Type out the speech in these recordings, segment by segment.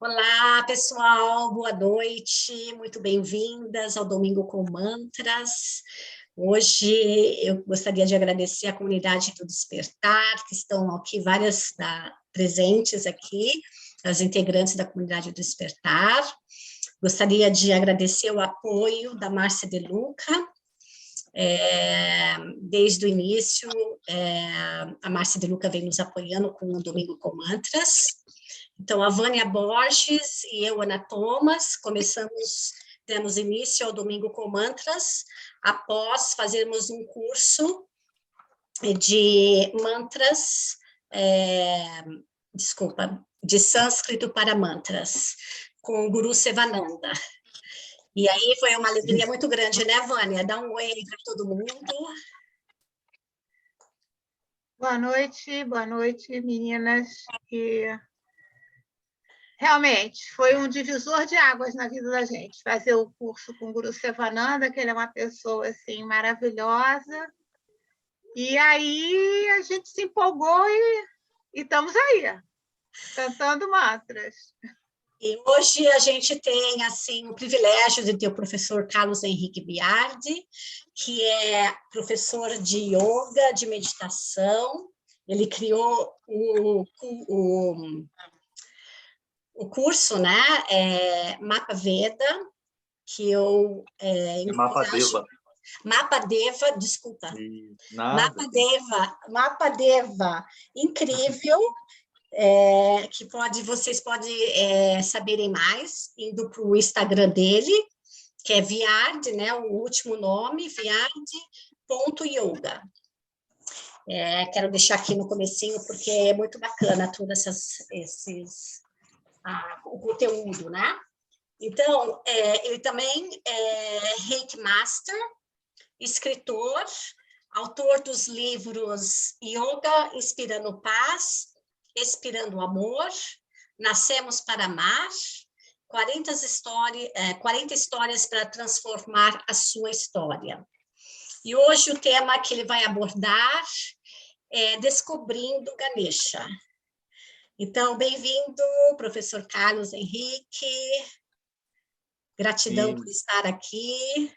Olá, pessoal, boa noite, muito bem-vindas ao Domingo com Mantras. Hoje eu gostaria de agradecer a comunidade do Despertar, que estão aqui, várias presentes aqui, as integrantes da comunidade do Despertar. Gostaria de agradecer o apoio da Márcia De Luca. Desde o início, a Márcia De Luca vem nos apoiando com o Domingo com Mantras. Então, a Vânia Borges e eu, Ana Thomas, demos início ao Domingo com Mantras, após fazermos um curso de mantras, de sânscrito para mantras, com o Guru Sevananda. E aí foi uma alegria muito grande, né, Vânia? Dá um oi aí para todo mundo. Boa noite, meninas. Realmente, foi um divisor de águas na vida da gente, fazer o curso com o Guru Sevananda, que ele é uma pessoa assim, maravilhosa. E aí a gente se empolgou e estamos aí, cantando mantras. E hoje a gente tem assim, o privilégio de ter o professor Carlos Henrique Biardi, que é professor de yoga, de meditação. Ele criou o curso, né, Mapa Veda, que eu Mapa Deva. Mapa Deva, desculpa. Mapa Deva, incrível, que vocês podem saberem mais indo para o Instagram dele, que é Viard, né, o último nome, viard.yoga. Quero deixar aqui no comecinho, porque é muito bacana todo o conteúdo, né? Então, ele também é Reiki Master, escritor, autor dos livros Yoga Inspirando Paz, Expirando Amor, Nascemos para Amar, 40 histórias para transformar a sua história. E hoje o tema que ele vai abordar é Descobrindo Ganesha. Então, bem-vindo, professor Carlos Henrique. Gratidão por estar aqui.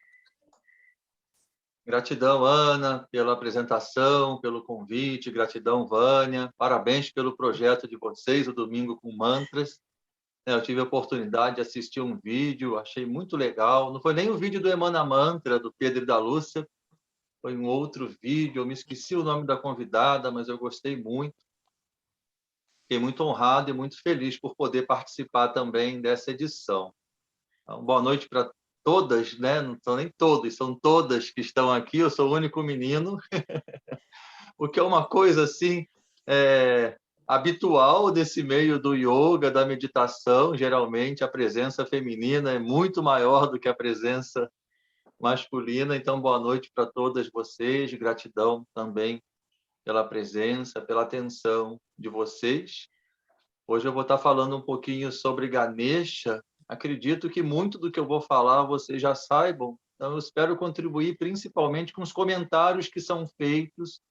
Gratidão, Ana, pela apresentação, pelo convite. Gratidão, Vânia. Parabéns pelo projeto de vocês, o Domingo com Mantras. Eu tive a oportunidade de assistir um vídeo, achei muito legal. Não foi nem o vídeo do Emana Mantra, do Pedro e da Lúcia, foi um outro vídeo. Eu me esqueci o nome da convidada, mas eu gostei muito. Fiquei muito honrado e muito feliz por poder participar também dessa edição. Então, boa noite para todas, né? Não são nem todos, são todas que estão aqui. Eu sou o único menino, o que é uma coisa assim habitual desse meio do yoga, da meditação. Geralmente a presença feminina é muito maior do que a presença masculina. Então, boa noite para todas vocês. Gratidão também pela presença, pela atenção de vocês. Hoje eu vou estar falando um pouquinho sobre Ganesha. Acredito que muito do que eu vou falar vocês já saibam, então eu espero contribuir principalmente com os comentários que são feitos,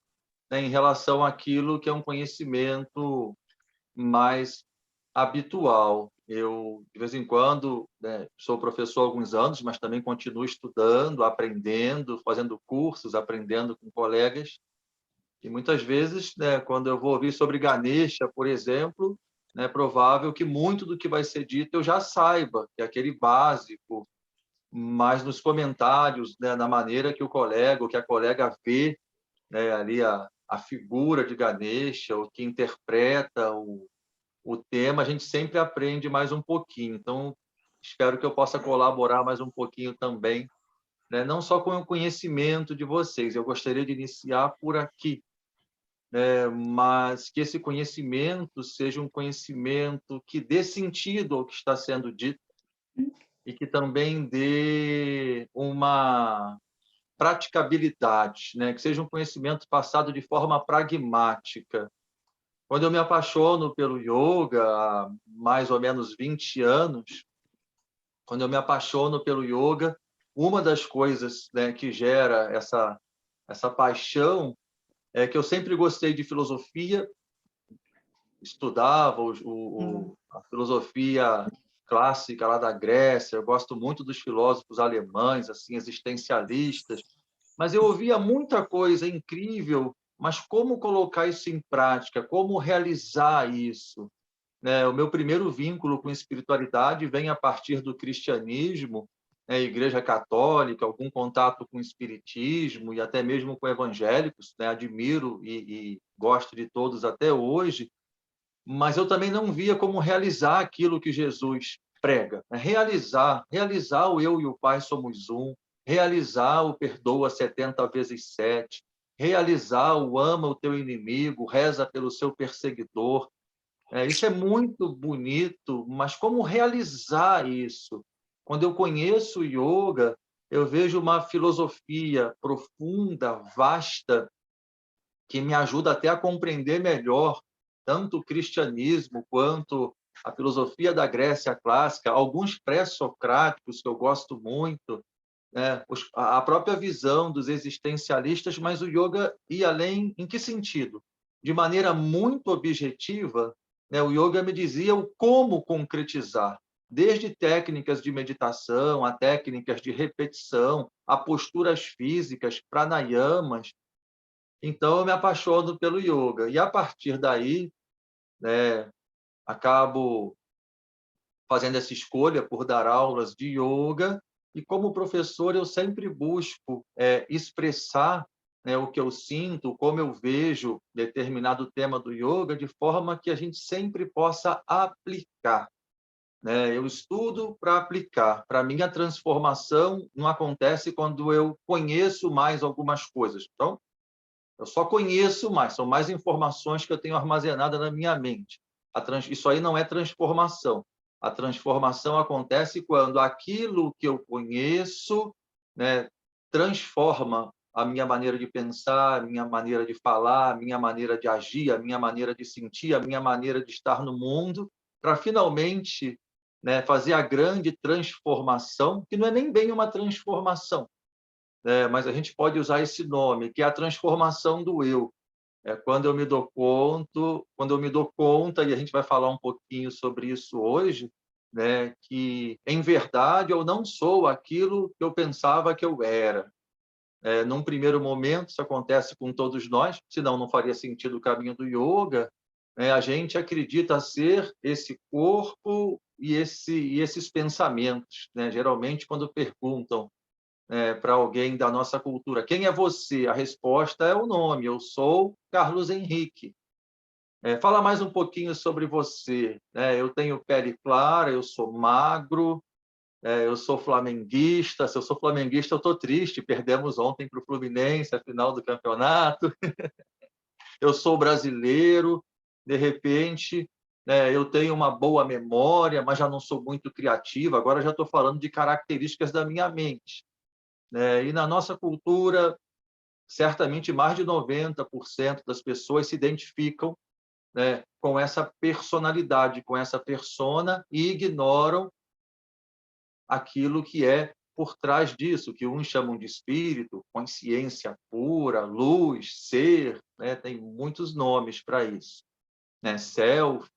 né, em relação àquilo que é um conhecimento mais habitual. Eu, de vez em quando, né, sou professor há alguns anos, mas também continuo estudando, aprendendo, fazendo cursos, aprendendo com colegas. E muitas vezes, né, quando eu vou ouvir sobre Ganesha, por exemplo, é provável que muito do que vai ser dito eu já saiba, que é aquele básico, mas nos comentários, né, na maneira que o colega, ou que a colega vê, né, ali a figura de Ganesha, o que interpreta o tema, a gente sempre aprende mais um pouquinho. Então, espero que eu possa colaborar mais um pouquinho também, né, não só com o conhecimento de vocês. Eu gostaria de iniciar por aqui, mas que esse conhecimento seja um conhecimento que dê sentido ao que está sendo dito e que também dê uma praticabilidade, né? Que seja um conhecimento passado de forma pragmática. Quando eu me apaixono pelo yoga, há mais ou menos 20 anos, quando eu me apaixono pelo yoga, uma das coisas, né, que gera essa paixão é que eu sempre gostei de filosofia, estudava a filosofia clássica lá da Grécia, eu gosto muito dos filósofos alemães, assim, existencialistas, mas eu ouvia muita coisa incrível, mas como colocar isso em prática, como realizar isso? Né? O meu primeiro vínculo com espiritualidade vem a partir do cristianismo, né? Igreja católica, algum contato com o espiritismo e até mesmo com evangélicos, né? Admiro e gosto de todos até hoje, mas eu também não via como realizar aquilo que Jesus prega, né? Realizar o eu e o Pai somos um, realizar o perdoa 70 vezes 7, realizar o ama o teu inimigo, reza pelo seu perseguidor. Isso é muito bonito, mas como realizar isso? Quando eu conheço o yoga, eu vejo uma filosofia profunda, vasta, que me ajuda até a compreender melhor tanto o cristianismo quanto a filosofia da Grécia clássica, alguns pré-socráticos que eu gosto muito, né? A própria visão dos existencialistas, mas o yoga ia além em que sentido? De maneira muito objetiva, né? O yoga me dizia o como concretizar, desde técnicas de meditação, a técnicas de repetição, a posturas físicas, pranayamas. Então, eu me apaixono pelo yoga. E, a partir daí, né, acabo fazendo essa escolha por dar aulas de yoga. E, como professor, eu sempre busco expressar, né, o que eu sinto, como eu vejo determinado tema do yoga, de forma que a gente sempre possa aplicar. Né? Eu estudo para aplicar. Para mim, a transformação não acontece quando eu conheço mais algumas coisas. Então, eu só conheço mais, são mais informações que eu tenho armazenadas na minha mente. Isso aí não é transformação. A transformação acontece quando aquilo que eu conheço, né, transforma a minha maneira de pensar, a minha maneira de falar, a minha maneira de agir, a minha maneira de sentir, a minha maneira de estar no mundo, para finalmente, né, fazer a grande transformação, que não é nem bem uma transformação, mas a gente pode usar esse nome, que é a transformação do eu. Quando eu me dou conta, e a gente vai falar um pouquinho sobre isso hoje, né, que, em verdade, eu não sou aquilo que eu pensava que eu era. Num primeiro momento, isso acontece com todos nós, senão não faria sentido o caminho do yoga, né? A gente acredita ser esse corpo e esses pensamentos, né? Geralmente, quando perguntam para alguém da nossa cultura: quem é você? A resposta é o nome: eu sou Carlos Henrique. Fala mais um pouquinho sobre você. Eu tenho pele clara, eu sou magro, eu sou flamenguista. Se eu sou flamenguista, eu estou triste, perdemos ontem para o Fluminense a final do campeonato. Eu sou brasileiro, de repente, eu tenho uma boa memória, mas já não sou muito criativo. Agora já estou falando de características da minha mente. E na nossa cultura, certamente mais de 90% das pessoas se identificam, né, com essa personalidade, com essa persona, e ignoram aquilo que é por trás disso, que uns chamam de espírito, consciência pura, luz, ser, né? Tem muitos nomes para isso, né? Self.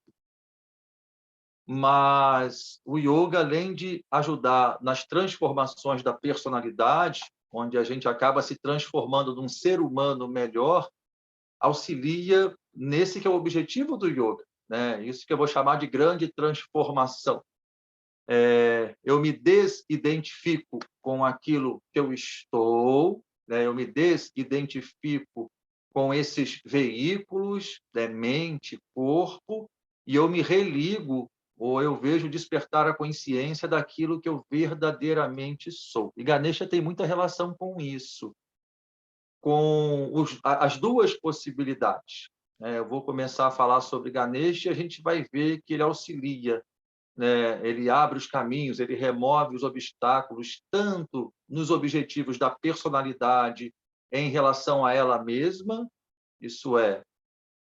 Mas o yoga, além de ajudar nas transformações da personalidade, onde a gente acaba se transformando num ser humano melhor, auxilia nesse que é o objetivo do yoga, né? Isso que eu vou chamar de grande transformação. Eu me desidentifico com aquilo que eu estou, né? Eu me desidentifico com esses veículos, né? Mente, corpo, e eu me religo, ou eu vejo despertar a consciência daquilo que eu verdadeiramente sou. E Ganesha tem muita relação com isso, com as duas possibilidades. Eu vou começar a falar sobre Ganesha e a gente vai ver que ele auxilia, né? Ele abre os caminhos, ele remove os obstáculos, tanto nos objetivos da personalidade em relação a ela mesma, isso é,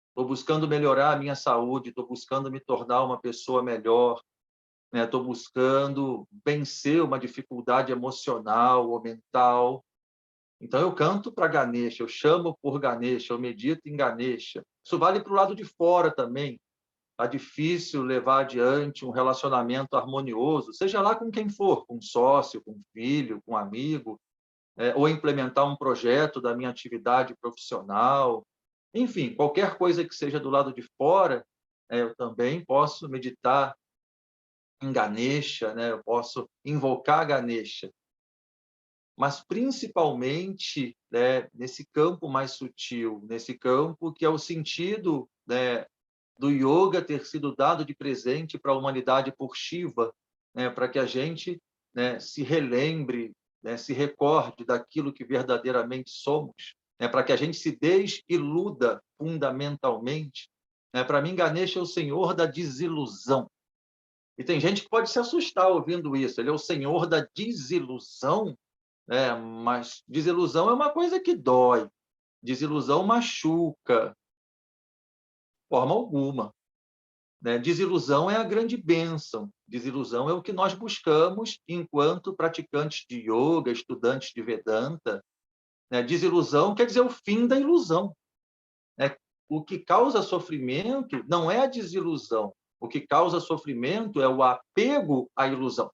estou buscando melhorar a minha saúde, estou buscando me tornar uma pessoa melhor, né? Estou buscando vencer uma dificuldade emocional ou mental, Então, eu canto para Ganesha, eu chamo por Ganesha, eu medito em Ganesha. Isso vale para o lado de fora também. Está difícil levar adiante um relacionamento harmonioso, seja lá com quem for, com um sócio, com um filho, com um amigo, ou implementar um projeto da minha atividade profissional. Enfim, qualquer coisa que seja do lado de fora, eu também posso meditar em Ganesha, né? Eu posso invocar Ganesha. Mas, principalmente, né, nesse campo mais sutil, nesse campo que é o sentido, né, do yoga ter sido dado de presente para a humanidade por Shiva, né, para que a gente, né, se relembre, né, se recorde daquilo que verdadeiramente somos, né, para que a gente se desiluda fundamentalmente. Né. Para mim, Ganesha é o senhor da desilusão. E tem gente que pode se assustar ouvindo isso. Ele é o senhor da desilusão, né? Mas desilusão é uma coisa que dói. Desilusão machuca, de forma alguma. Né? Desilusão é a grande bênção. Desilusão é o que nós buscamos enquanto praticantes de yoga, estudantes de Vedanta. Né? Desilusão quer dizer o fim da ilusão. Né? O que causa sofrimento não é a desilusão. O que causa sofrimento é o apego à ilusão.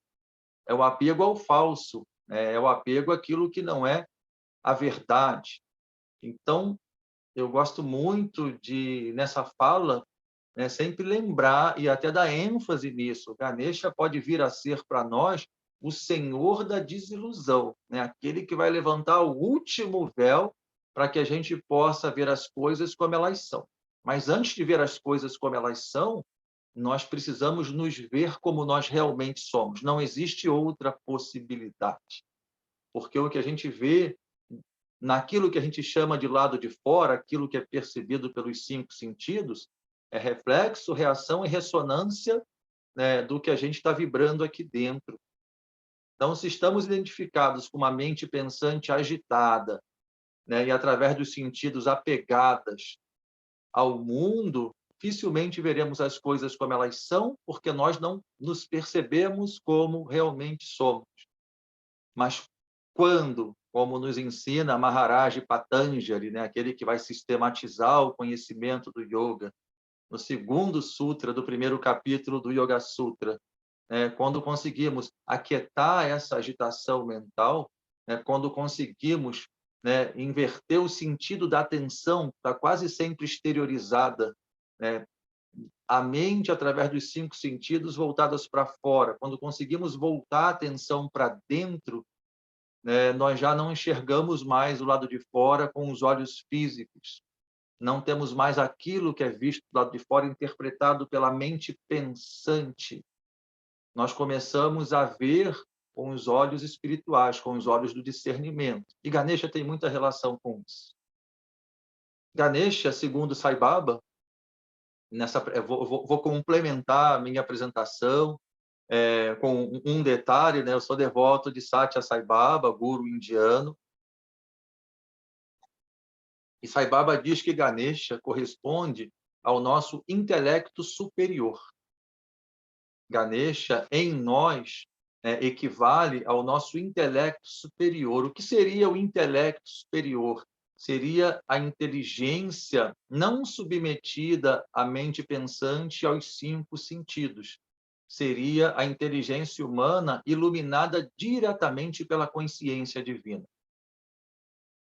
É o apego ao falso. Né? É o apego àquilo que não é a verdade. Então, eu gosto muito de, nessa fala, né, sempre lembrar e até dar ênfase nisso. Ganesha pode vir a ser para nós o senhor da desilusão, né? Aquele que vai levantar o último véu para que a gente possa ver as coisas como elas são. Mas antes de ver as coisas como elas são, nós precisamos nos ver como nós realmente somos. Não existe outra possibilidade. Porque o que a gente vê naquilo que a gente chama de lado de fora, aquilo que é percebido pelos 5 sentidos, é reflexo, reação e ressonância, né, do que a gente está vibrando aqui dentro. Então, se estamos identificados com uma mente pensante agitada, né, e através dos sentidos apegadas ao mundo, dificilmente veremos as coisas como elas são, porque nós não nos percebemos como realmente somos. Mas quando, como nos ensina Maharaj Patanjali, né, aquele que vai sistematizar o conhecimento do yoga, no segundo sutra do primeiro capítulo do Yoga Sutra, né, quando conseguimos aquietar essa agitação mental, né, quando conseguimos, né, inverter o sentido da atenção, que está quase sempre exteriorizada, né, a mente através dos 5 sentidos voltadas para fora, quando conseguimos voltar a atenção para dentro, né, nós já não enxergamos mais o lado de fora com os olhos físicos. Não temos mais aquilo que é visto do lado de fora interpretado pela mente pensante. Nós começamos a ver com os olhos espirituais, com os olhos do discernimento. E Ganesha tem muita relação com isso. Ganesha, segundo Sai Baba, vou complementar a minha apresentação com um detalhe, né? Eu sou devoto de Satya Sai Baba, guru indiano. E Sai Baba diz que Ganesha corresponde ao nosso intelecto superior. Ganesha, em nós, equivale ao nosso intelecto superior. O que seria o intelecto superior? Seria a inteligência não submetida à mente pensante e aos 5 sentidos. Seria a inteligência humana iluminada diretamente pela consciência divina.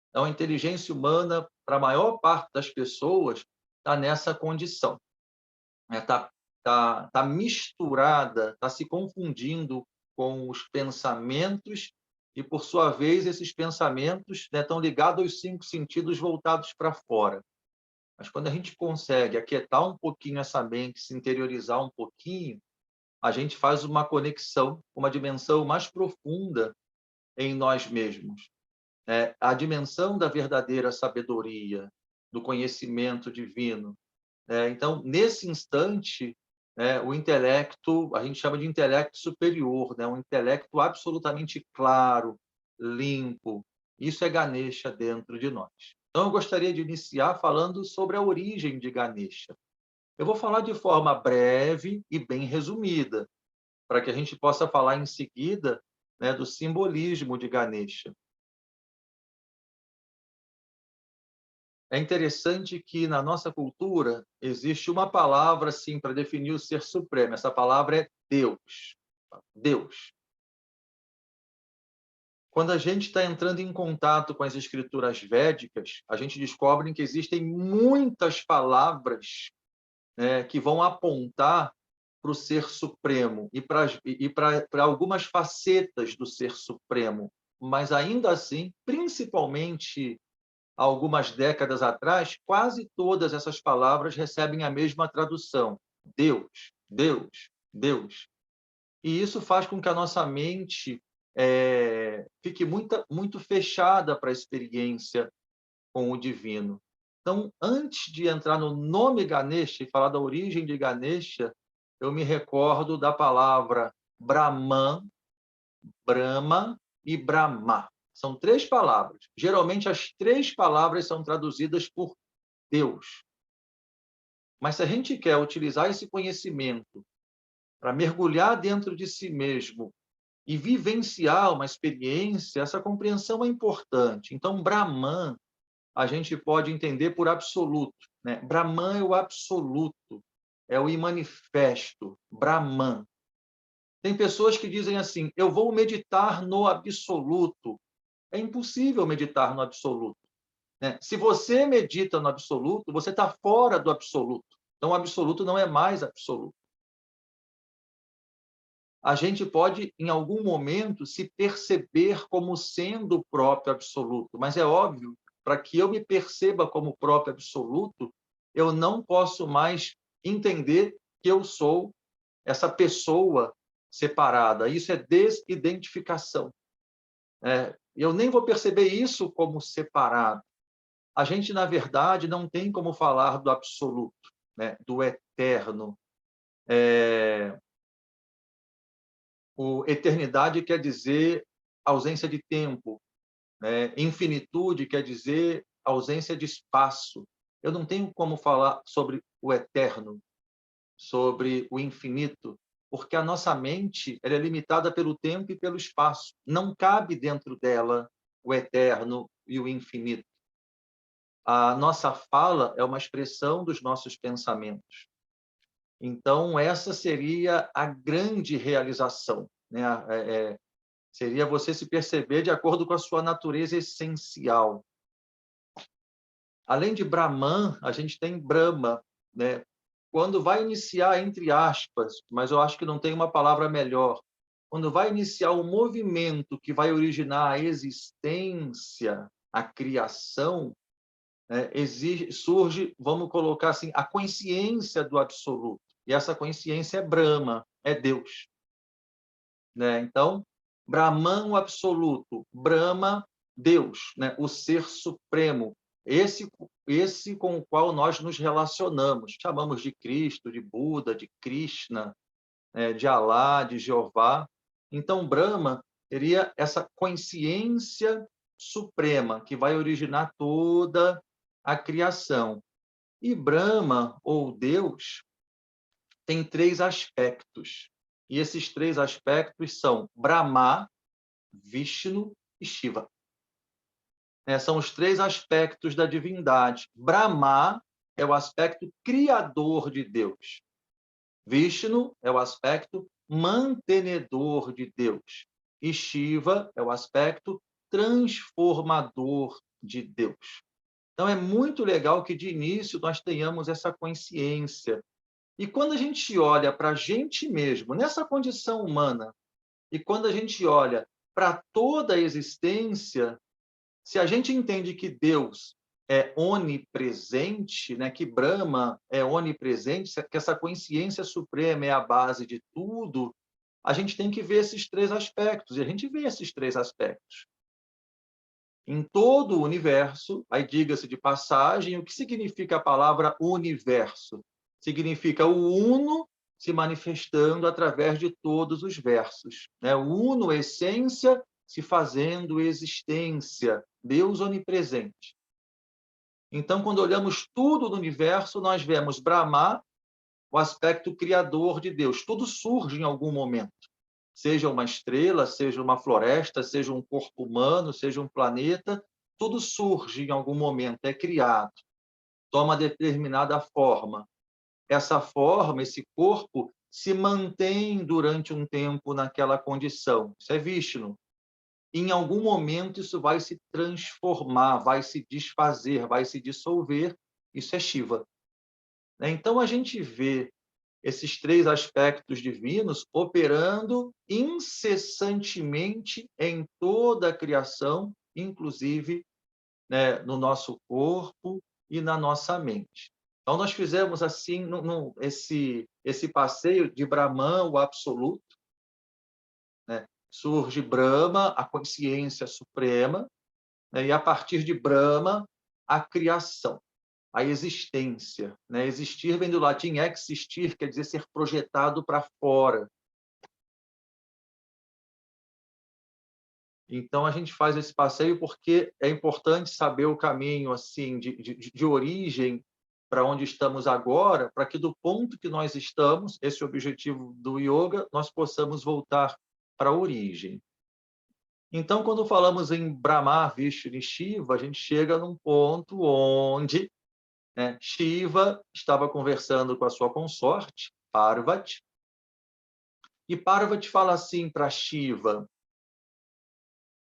Então, a inteligência humana, para a maior parte das pessoas, está nessa condição. Está misturada, está se confundindo com os pensamentos e, por sua vez, esses pensamentos, né, estão ligados aos 5 sentidos voltados para fora. Mas quando a gente consegue aquietar um pouquinho essa mente, se interiorizar um pouquinho, a gente faz uma conexão, uma dimensão mais profunda em nós mesmos. A dimensão da verdadeira sabedoria, do conhecimento divino. Então, nesse instante, o intelecto, a gente chama de intelecto superior, um intelecto absolutamente claro, limpo. Isso é Ganesha dentro de nós. Então, eu gostaria de iniciar falando sobre a origem de Ganesha. Eu vou falar de forma breve e bem resumida, para que a gente possa falar em seguida, do simbolismo de Ganesha. é interessante que na nossa cultura existe uma palavra assim para definir o ser supremo. Essa palavra é Deus. Deus. Quando a gente está entrando em contato com as escrituras védicas, a gente descobre que existem muitas palavras, né, que vão apontar para o ser supremo e para algumas facetas do ser supremo. Mas ainda assim, principalmente algumas décadas atrás, quase todas essas palavras recebem a mesma tradução: Deus, Deus, Deus. E isso faz com que a nossa mente fique muito fechada para a experiência com o divino. Então, antes de entrar no nome Ganesha e falar da origem de Ganesha, eu me recordo da palavra Brahman, Brahma e Brahma. São 3 palavras. Geralmente, as 3 palavras são traduzidas por Deus. Mas se a gente quer utilizar esse conhecimento para mergulhar dentro de si mesmo e vivenciar uma experiência, essa compreensão é importante. Então, Brahman, a gente pode entender por absoluto, né? Brahman é o absoluto, é o imanifesto, Brahman. Tem pessoas que dizem assim: eu vou meditar no absoluto. É impossível meditar no absoluto, né? Se você medita no absoluto, você está fora do absoluto. Então, o absoluto não é mais absoluto. A gente pode, em algum momento, se perceber como sendo o próprio absoluto, mas é óbvio, para que eu me perceba como o próprio absoluto, eu não posso mais entender que eu sou essa pessoa separada. Isso é desidentificação. Eu nem vou perceber isso como separado. A gente, na verdade, não tem como falar do absoluto, né? Do eterno. Eternidade quer dizer ausência de tempo, né? Infinitude quer dizer ausência de espaço. Eu não tenho como falar sobre o eterno, sobre o infinito, porque a nossa mente ela é limitada pelo tempo e pelo espaço. Não cabe dentro dela o eterno e o infinito. A nossa fala é uma expressão dos nossos pensamentos. Então, essa seria a grande realização, né? Seria você se perceber de acordo com a sua natureza essencial. Além de Brahman, a gente tem Brahma, né? Quando vai iniciar, entre aspas, mas eu acho que não tem uma palavra melhor, quando vai iniciar o movimento que vai originar a existência, a criação, né? Surge, vamos colocar assim, a consciência do absoluto. E essa consciência é Brahma, é Deus, né? Então, Brahman, o absoluto, Brahma, Deus, né? O ser supremo, esse com o qual nós nos relacionamos. Chamamos de Cristo, de Buda, de Krishna, de Alá, de Jeová. Então, Brahma seria essa consciência suprema que vai originar toda a criação. E Brahma, ou Deus, tem 3 aspectos. E esses 3 aspectos são Brahma, Vishnu e Shiva. São os 3 aspectos da divindade. Brahma é o aspecto criador de Deus. Vishnu é o aspecto mantenedor de Deus. E Shiva é o aspecto transformador de Deus. Então, é muito legal que, de início, nós tenhamos essa consciência. E quando a gente olha para a gente mesmo, nessa condição humana, e quando a gente olha para toda a existência, se a gente entende que Deus é onipresente, né, que Brahma é onipresente, que essa consciência suprema é a base de tudo, a gente tem que ver esses 3 aspectos, e a gente vê esses 3 aspectos. Em todo o universo, aí diga-se de passagem, o que significa a palavra universo? Significa o uno se manifestando através de todos os versos, né? O uno, essência, se fazendo existência, Deus onipresente. Então, quando olhamos tudo no universo, nós vemos Brahma, o aspecto criador de Deus. Tudo surge em algum momento. Seja uma estrela, seja uma floresta, seja um corpo humano, seja um planeta, tudo surge em algum momento, é criado, toma determinada forma. Essa forma, esse corpo, se mantém durante um tempo naquela condição. Isso é Vishnu. Em algum momento, isso vai se transformar, vai se desfazer, vai se dissolver. Isso é Shiva. Então, a gente vê esses três aspectos divinos operando incessantemente em toda a criação, inclusive, né, no nosso corpo e na nossa mente. Então, nós fizemos assim esse passeio de Brahman, o absoluto, né? Surge Brahma, a consciência suprema, né? E a partir de Brahma, a criação, a existência, né? Existir vem do latim existir, quer dizer ser projetado para fora. Então, a gente faz esse passeio porque é importante saber o caminho assim de origem para onde estamos agora, para que do ponto que nós estamos, esse é o objetivo do yoga, nós possamos voltar para a origem. Então, quando falamos em Brahma, Vishnu e Shiva, a gente chega num ponto onde, né, Shiva estava conversando com a sua consorte, Parvati, e Parvati fala assim para Shiva: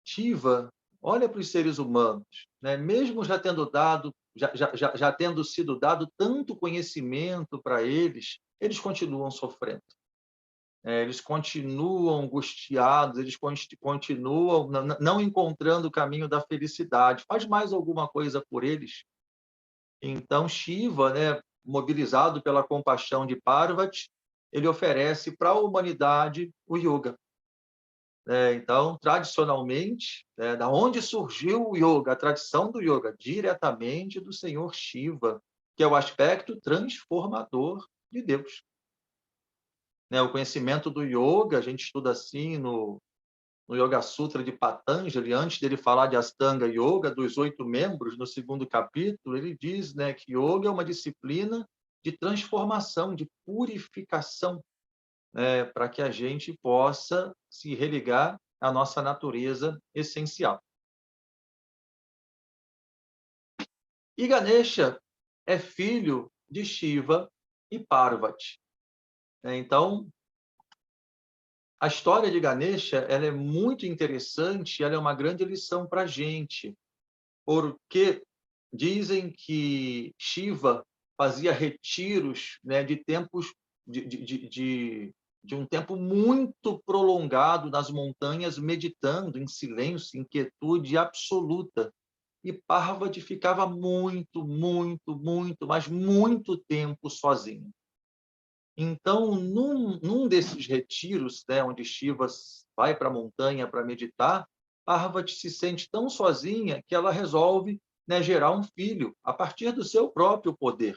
Shiva, olha para os seres humanos, né? Mesmo já tendo já tendo sido dado tanto conhecimento para eles, eles continuam sofrendo. Eles continuam angustiados, eles continuam não encontrando o caminho da felicidade. Faz mais alguma coisa por eles? Então, Shiva, né, mobilizado pela compaixão de Parvati, ele oferece para a humanidade o yoga. Então, tradicionalmente, da onde surgiu o yoga? A tradição do yoga, diretamente do Senhor Shiva, que é o aspecto transformador de Deus. O conhecimento do yoga, a gente estuda assim no Yoga Sutra de Patanjali, antes dele falar de Astanga Yoga, dos 8 membros, no segundo capítulo, ele diz, né, que yoga é uma disciplina de transformação, de purificação, para que a gente possa se religar à nossa natureza essencial. E Ganesha é filho de Shiva e Parvati. Então, a história de Ganesha ela é muito interessante, ela é uma grande lição para a gente, porque dizem que Shiva fazia retiros, né, de tempos de um tempo muito prolongado nas montanhas, meditando em silêncio, em quietude absoluta. E Parvati ficava muito, mas muito tempo sozinho. Então, num desses retiros, né, onde Shiva vai para a montanha para meditar, Parvati se sente tão sozinha que ela resolve, né, gerar um filho a partir do seu próprio poder.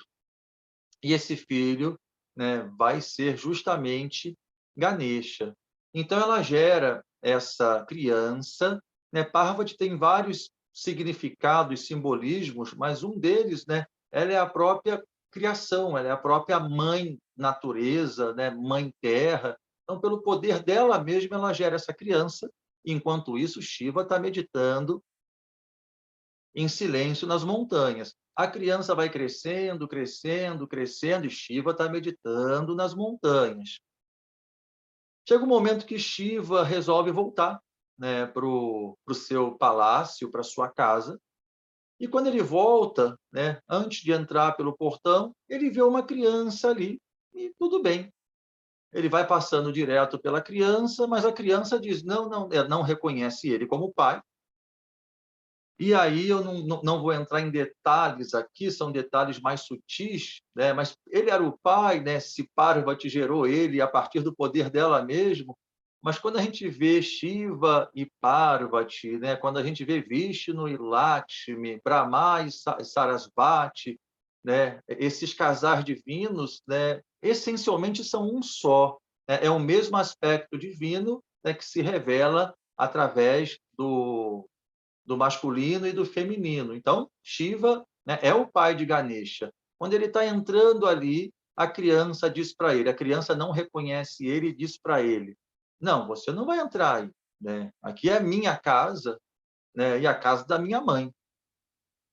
E esse filho, né, vai ser justamente Ganesha. Então, ela gera essa criança. Né? Parvati tem vários significados, simbolismos, mas um deles, né, ela é a própria criação, ela é a própria mãe natureza, né, mãe terra. Então, pelo poder dela mesma, ela gera essa criança. Enquanto isso, Shiva está meditando em silêncio nas montanhas. A criança vai crescendo, crescendo, crescendo, e Shiva está meditando nas montanhas. Chega um momento que Shiva resolve voltar, né, para o seu palácio, para a sua casa, e quando ele volta, né, antes de entrar pelo portão, ele vê uma criança ali, e tudo bem. Ele vai passando direto pela criança, mas a criança diz, não reconhece ele como pai. E aí eu não vou entrar em detalhes aqui, são detalhes mais sutis, né? Mas ele era o pai, né? Se Parvati gerou ele a partir do poder dela mesmo. Mas quando a gente vê Shiva e Parvati, né? Quando a gente vê Vishnu e Lakshmi, Brahma e Sarasvati, né? Esses casais divinos, né? Essencialmente são um só. É o mesmo aspecto divino, né? Que se revela através do masculino e do feminino. Então, Shiva, né, é o pai de Ganesha. Quando ele está entrando ali, a criança diz para ele, a criança não reconhece ele e diz para ele, não, você não vai entrar aí. Né? Aqui é a minha casa, né? E a casa da minha mãe.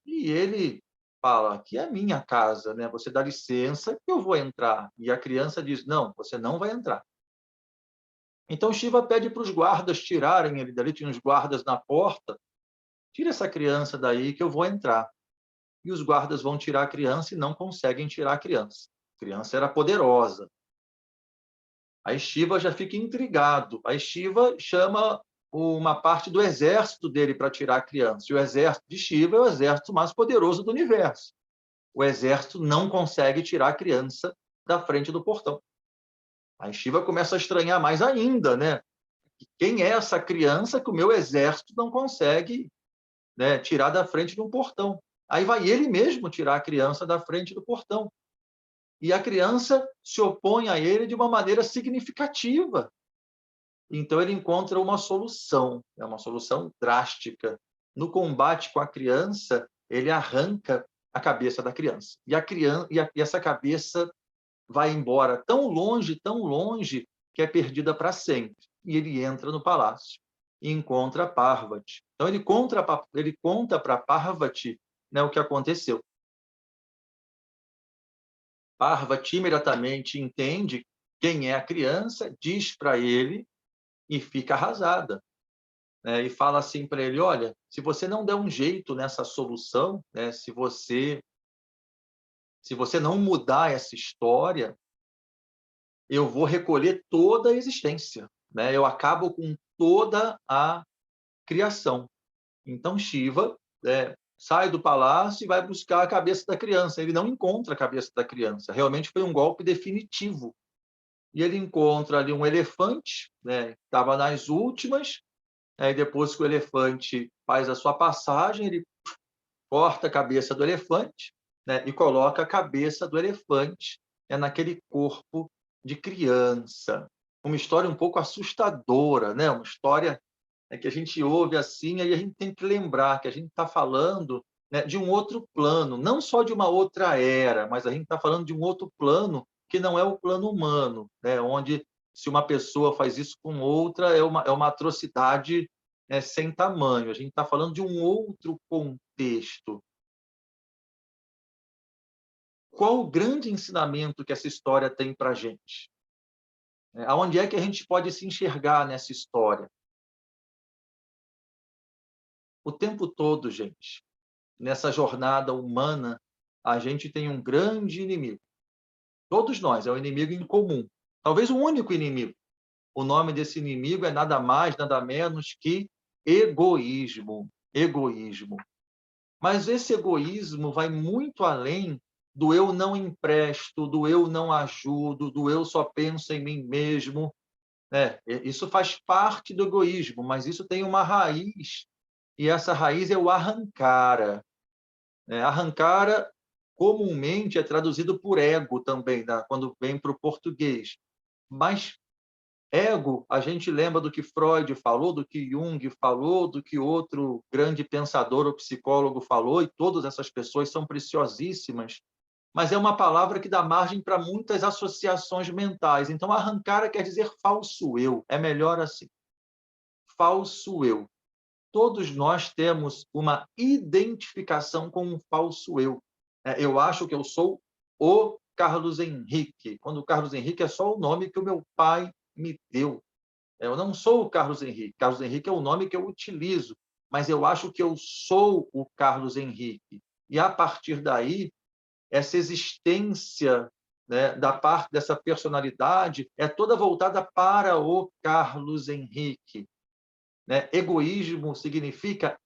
E ele fala, aqui é a minha casa, né? Você dá licença que eu vou entrar. E a criança diz, não, você não vai entrar. Então Shiva pede para os guardas tirarem ele dali, tinha uns guardas na porta, tira essa criança daí que eu vou entrar. E os guardas vão tirar a criança e não conseguem tirar a criança. A criança era poderosa. Aí Shiva já fica intrigado. Aí Shiva chama uma parte do exército dele para tirar a criança. E o exército de Shiva é o exército mais poderoso do universo. O exército não consegue tirar a criança da frente do portão. Aí Shiva começa a estranhar mais ainda, né? Quem é essa criança que o meu exército não consegue, né, tirar da frente de um portão? Aí vai ele mesmo tirar a criança da frente do portão. E a criança se opõe a ele de uma maneira significativa. Então ele encontra uma solução, é uma solução drástica. No combate com a criança, ele arranca a cabeça da criança. E essa cabeça vai embora tão longe, que é perdida para sempre. E ele entra no palácio e encontra Parvati. Então ele conta para Parvati, né, o que aconteceu. Parvati imediatamente entende quem é a criança, diz para ele e fica arrasada, né? E fala assim para ele, olha, se você não der um jeito nessa solução, né, se você não mudar essa história, eu vou recolher toda a existência, né? Eu acabo com toda a criação. Então Shiva, né, sai do palácio e vai buscar a cabeça da criança. Ele não encontra a cabeça da criança. Realmente foi um golpe definitivo. E ele encontra ali um elefante, né? Estava nas últimas. Aí depois que o elefante faz a sua passagem, ele corta a cabeça do elefante, né? E coloca a cabeça do elefante, né, naquele corpo de criança. Uma história um pouco assustadora, né? Uma história, né, que a gente ouve assim, aí a gente tem que lembrar que a gente está falando, né, de um outro plano, não só de uma outra era, mas a gente está falando de um outro plano que não é o plano humano, né? Onde se uma pessoa faz isso com outra, é uma atrocidade, né, sem tamanho. A gente está falando de um outro contexto. Qual o grande ensinamento que essa história tem para a gente? Aonde é que a gente pode se enxergar nessa história? O tempo todo, gente, nessa jornada humana, a gente tem um grande inimigo. Todos nós, é um inimigo em comum. Talvez o único inimigo. O nome desse inimigo é nada mais, nada menos que egoísmo. Egoísmo. Mas esse egoísmo vai muito além do eu não empresto, do eu não ajudo, do eu só penso em mim mesmo. Isso faz parte do egoísmo, mas isso tem uma raiz, e essa raiz é o arrancara. Arrancara, comumente, é traduzido por ego também, né, quando vem para o português. Mas ego, a gente lembra do que Freud falou, do que Jung falou, do que outro grande pensador ou psicólogo falou, e todas essas pessoas são preciosíssimas, mas é uma palavra que dá margem para muitas associações mentais. Então, arrancar quer dizer falso eu, é melhor assim. Falso eu. Todos nós temos uma identificação com um falso eu. Eu acho que eu sou o Carlos Henrique, quando o Carlos Henrique é só o nome que o meu pai me deu. Eu não sou o Carlos Henrique. Carlos Henrique é o nome que eu utilizo, mas eu acho que eu sou o Carlos Henrique. E, a partir daí, essa existência, né, da parte dessa personalidade é toda voltada para o Carlos Henrique. Né? Egoísmo significa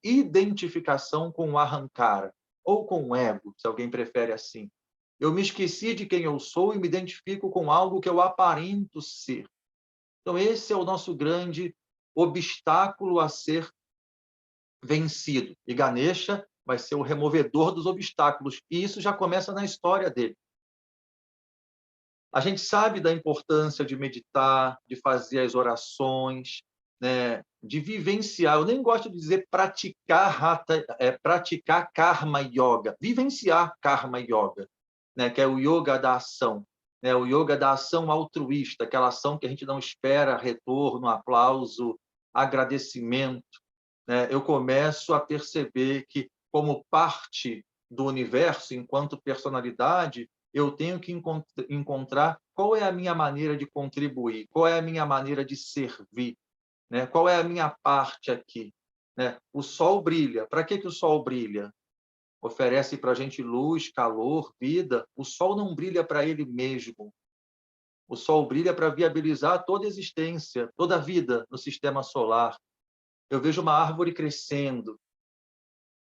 identificação com o arrancar, ou com o ego, se alguém prefere assim. Eu me esqueci de quem eu sou e me identifico com algo que eu aparento ser. Então, esse é o nosso grande obstáculo a ser vencido. E Ganesha vai ser o removedor dos obstáculos. E isso já começa na história dele. A gente sabe da importância de meditar, de fazer as orações, né, de vivenciar. Eu nem gosto de dizer praticar karma yoga, vivenciar karma yoga, né, que é o yoga da ação, né, o yoga da ação altruísta, aquela ação que a gente não espera retorno, aplauso, agradecimento. né, eu começo a perceber que, como parte do universo, enquanto personalidade, eu tenho que encontrar qual é a minha maneira de contribuir, qual é a minha maneira de servir, né? Qual é a minha parte aqui, né? O sol brilha. Para que o sol brilha? Oferece para a gente luz, calor, vida. O sol não brilha para ele mesmo. O sol brilha para viabilizar toda a existência, toda a vida no sistema solar. Eu vejo uma árvore crescendo,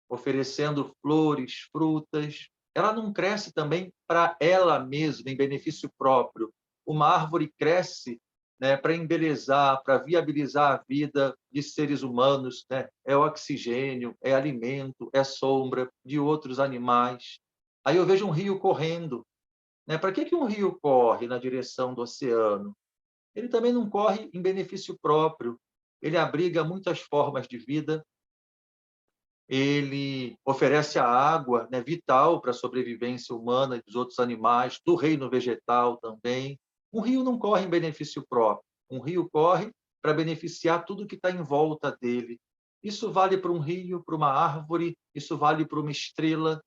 oferecendo flores, frutas. Ela não cresce também para ela mesma, em benefício próprio. Uma árvore cresce, né, para embelezar, para viabilizar a vida de seres humanos, né? É oxigênio, é alimento, é sombra de outros animais. Aí eu vejo um rio correndo, né? Para que um rio corre na direção do oceano? Ele também não corre em benefício próprio. Ele abriga muitas formas de vida, ele oferece a água, né, vital para a sobrevivência humana e dos outros animais, do reino vegetal também. Um rio não corre em benefício próprio, um rio corre para beneficiar tudo que está em volta dele. Isso vale para um rio, para uma árvore, isso vale para uma estrela.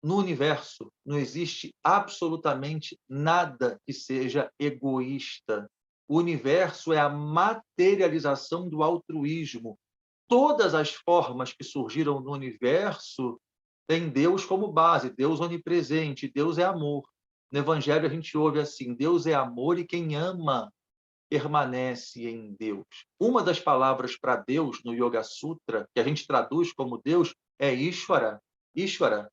No universo não existe absolutamente nada que seja egoísta. O universo é a materialização do altruísmo. Todas as formas que surgiram no universo têm Deus como base, Deus onipresente, Deus é amor. No Evangelho a gente ouve assim: Deus é amor e quem ama permanece em Deus. Uma das palavras para Deus no Yoga Sutra, que a gente traduz como Deus, é Ishvara. Ishvara.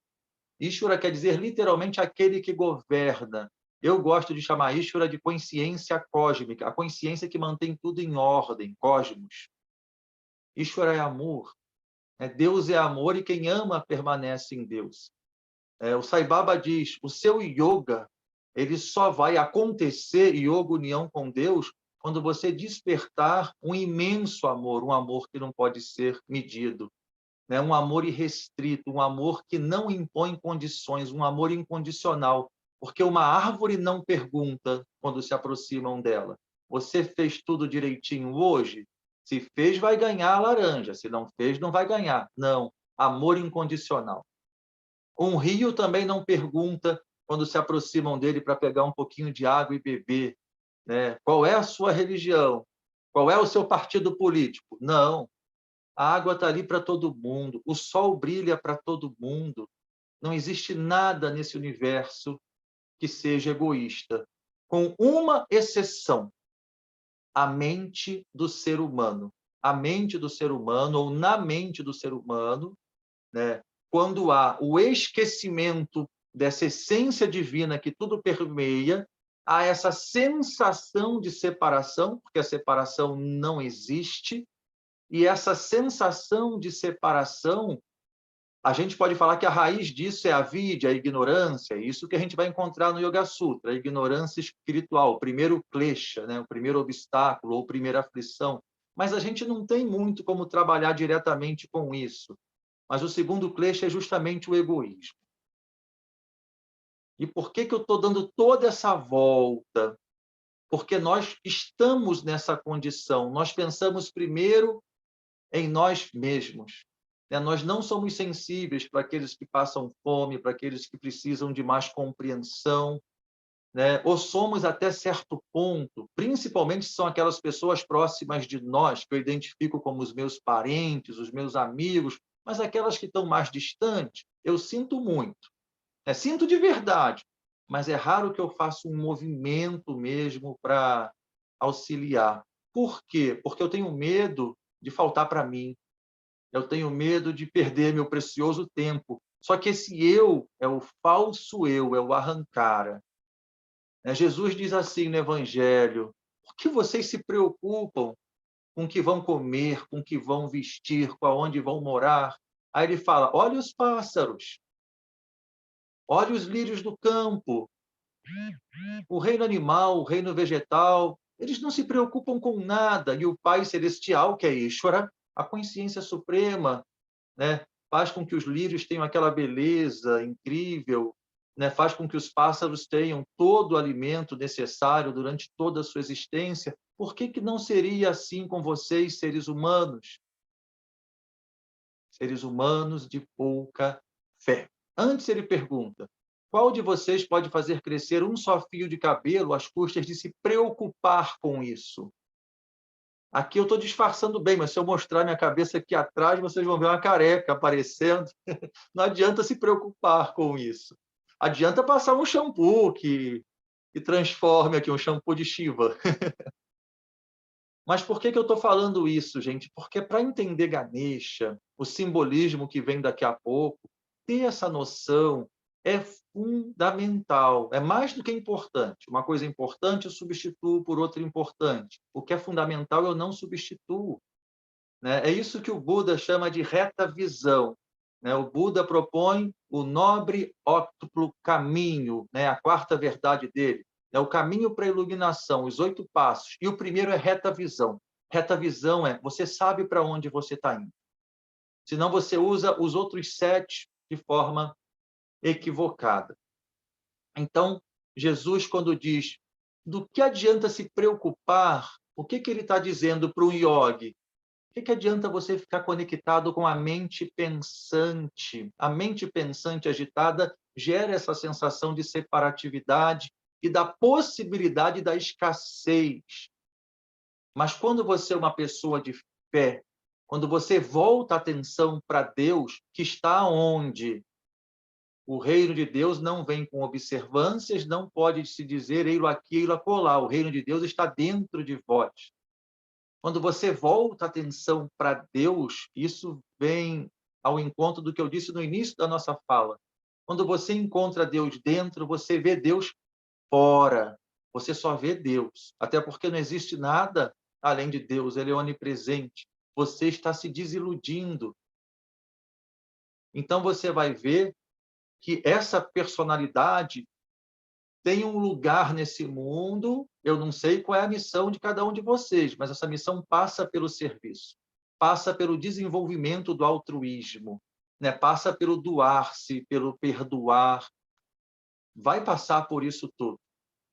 Ishvara quer dizer literalmente aquele que governa. Eu gosto de chamar Ishvara de consciência cósmica, a consciência que mantém tudo em ordem, cosmos. Ishvara é amor. Deus é amor e quem ama permanece em Deus. O Sai Baba diz, o seu yoga ele só vai acontecer, yoga união com Deus, quando você despertar um imenso amor, um amor que não pode ser medido, né? Um amor irrestrito, um amor que não impõe condições, um amor incondicional, porque uma árvore não pergunta quando se aproximam dela. Você fez tudo direitinho hoje? Se fez, vai ganhar a laranja. Se não fez, não vai ganhar. Não. Amor incondicional. Um rio também não pergunta quando se aproximam dele para pegar um pouquinho de água e beber, né? Qual é a sua religião? Qual é o seu partido político? Não. A água está ali para todo mundo. O sol brilha para todo mundo. Não existe nada nesse universo que seja egoísta, com uma exceção: a mente do ser humano. A mente do ser humano, ou na mente do ser humano, né, quando há o esquecimento dessa essência divina que tudo permeia, há essa sensação de separação, porque a separação não existe, e essa sensação de separação, a gente pode falar que a raiz disso é a avidya, a ignorância, isso que a gente vai encontrar no Yoga Sutra, a ignorância espiritual, o primeiro klesha, né? O primeiro obstáculo ou primeira aflição. Mas a gente não tem muito como trabalhar diretamente com isso. Mas o segundo klesha é justamente o egoísmo. E por que eu estou dando toda essa volta? Porque nós estamos nessa condição. Nós pensamos primeiro em nós mesmos. Nós não somos sensíveis para aqueles que passam fome, para aqueles que precisam de mais compreensão, né? Ou somos até certo ponto, principalmente se são aquelas pessoas próximas de nós, que eu identifico como os meus parentes, os meus amigos, mas aquelas que estão mais distantes, eu sinto muito. Sinto de verdade, mas é raro que eu faça um movimento mesmo para auxiliar. Por quê? Porque eu tenho medo de faltar para mim. Eu tenho medo de perder meu precioso tempo. Só que esse eu é o falso eu, é o arrancara. Jesus diz assim no Evangelho: por que vocês se preocupam com o que vão comer, com o que vão vestir, com aonde vão morar? Aí ele fala: olha os pássaros, olha os lírios do campo, o reino animal, o reino vegetal, eles não se preocupam com nada. E o Pai Celestial, que é Ishvara, a consciência suprema, né, faz com que os lírios tenham aquela beleza incrível, né, faz com que os pássaros tenham todo o alimento necessário durante toda a sua existência. Por que não seria assim com vocês, seres humanos? seres humanos de pouca fé. Antes ele pergunta: qual de vocês pode fazer crescer um só fio de cabelo às custas de se preocupar com isso? Aqui eu estou disfarçando bem, mas se eu mostrar minha cabeça aqui atrás, vocês vão ver uma careca aparecendo. Não adianta se preocupar com isso. Adianta passar um shampoo que transforme aqui, um shampoo de Shiva. Mas por que eu estou falando isso, gente? Porque para entender Ganesha, o simbolismo que vem daqui a pouco, ter essa noção é fundamental, é mais do que importante. Uma coisa importante eu substituo por outra importante. O que é fundamental eu não substituo. Né? É isso que o Buda chama de reta visão. Né? O Buda propõe o nobre óctuplo caminho, né? A quarta verdade dele. É o caminho para a iluminação, os 8 passos. E o primeiro é reta visão. Reta visão é você sabe para onde você está indo. Senão você usa os outros 7 de forma equivocada. Então, Jesus, quando diz do que adianta se preocupar, o que ele está dizendo para um yogi? O que adianta você ficar conectado com a mente pensante? A mente pensante agitada gera essa sensação de separatividade e da possibilidade da escassez. Mas quando você é uma pessoa de fé, quando você volta a atenção para Deus, que está onde? O reino de Deus não vem com observâncias, não pode se dizer ei-lo aqui, ei-lo acolá. O reino de Deus está dentro de vós. Quando você volta a atenção para Deus, isso vem ao encontro do que eu disse no início da nossa fala. Quando você encontra Deus dentro, você vê Deus fora. Você só vê Deus. Até porque não existe nada além de Deus. Ele é onipresente. Você está se desiludindo. Então você vai ver que essa personalidade tem um lugar nesse mundo. Eu não sei qual é a missão de cada um de vocês, mas essa missão passa pelo serviço, passa pelo desenvolvimento do altruísmo, né? Passa pelo doar-se, pelo perdoar, vai passar por isso tudo.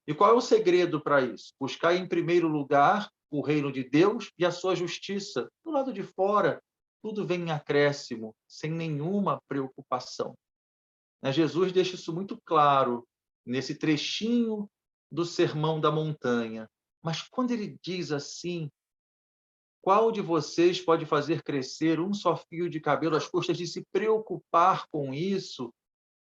E qual é o segredo para isso? Buscar em primeiro lugar o reino de Deus e a sua justiça. Do lado de fora, tudo vem em acréscimo, sem nenhuma preocupação. Jesus deixa isso muito claro nesse trechinho do Sermão da Montanha. Mas quando ele diz assim, qual de vocês pode fazer crescer um só fio de cabelo às custas de se preocupar com isso?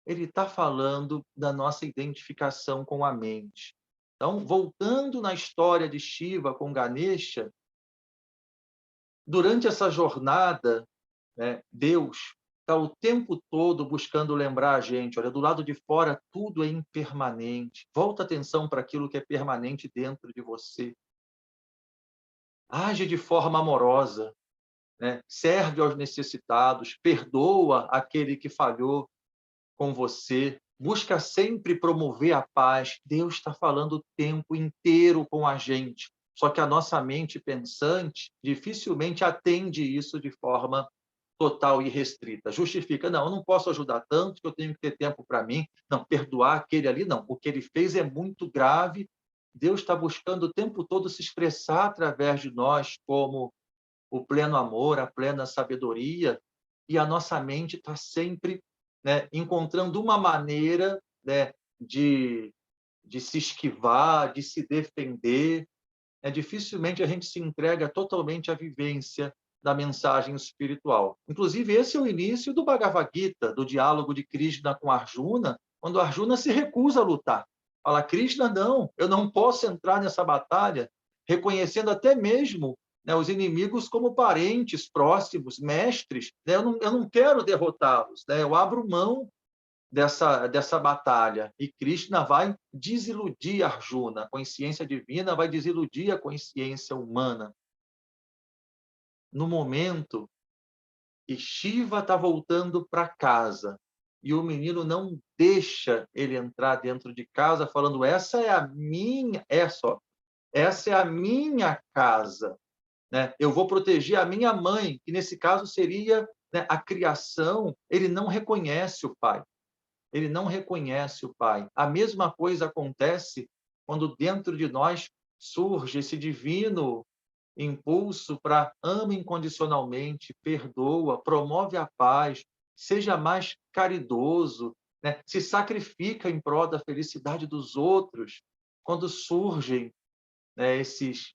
Ele está falando da nossa identificação com a mente. Então, voltando na história de Shiva com Ganesha, durante essa jornada, né, Deus está o tempo todo buscando lembrar a gente, olha, do lado de fora tudo é impermanente. Volta atenção para aquilo que é permanente dentro de você. Age de forma amorosa, né? Serve aos necessitados, perdoa aquele que falhou com você, busca sempre promover a paz. Deus está falando o tempo inteiro com a gente. Só que a nossa mente pensante dificilmente atende isso de forma total e restrita. Justifica, não, eu não posso ajudar tanto, que eu tenho que ter tempo para mim. Não, perdoar aquele ali, não. O que ele fez é muito grave. Deus está buscando o tempo todo se expressar através de nós como o pleno amor, a plena sabedoria, e a nossa mente está sempre, né, encontrando uma maneira, né, de se esquivar, de se defender. Dificilmente a gente se entrega totalmente à vivência da mensagem espiritual. Inclusive, esse é o início do Bhagavad Gita, do diálogo de Krishna com Arjuna, quando Arjuna se recusa a lutar. Fala, Krishna, não, eu não posso entrar nessa batalha, reconhecendo até mesmo, né, os inimigos como parentes próximos, mestres. Né, eu não quero derrotá-los, né, eu abro mão dessa batalha. E Krishna vai desiludir Arjuna. A consciência divina vai desiludir a consciência humana. No momento que Shiva está voltando para casa e o menino não deixa ele entrar dentro de casa, falando, essa é a minha casa. Né? Eu vou proteger a minha mãe, que nesse caso seria, né, a criação. Ele não reconhece o pai. Ele não reconhece o pai. A mesma coisa acontece quando dentro de nós surge esse divino impulso para ama incondicionalmente, perdoa, promove a paz, seja mais caridoso, né? Se sacrifica em prol da felicidade dos outros. Quando surgem, né, esses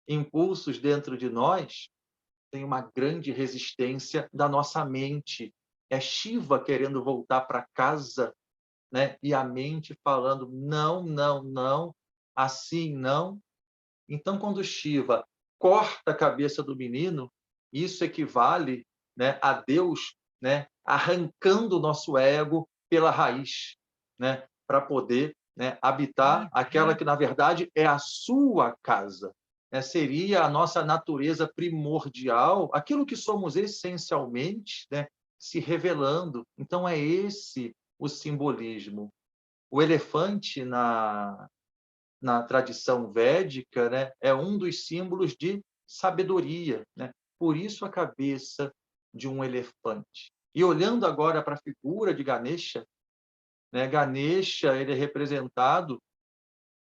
impulsos dentro de nós, tem uma grande resistência da nossa mente. É Shiva querendo voltar para casa, né? E a mente falando não, não, não, assim não. Então, quando Shiva corta a cabeça do menino, isso equivale, né, a Deus, né, arrancando o nosso ego pela raiz, né, para poder, né, habitar aquela que, na verdade, é a sua casa. Né, seria a nossa natureza primordial, aquilo que somos essencialmente, né, se revelando. Então, é esse o simbolismo. O elefante, na tradição védica, né, é um dos símbolos de sabedoria, né? Por isso a cabeça de um elefante. E olhando agora para a figura de Ganesha, né, Ganesha ele é representado,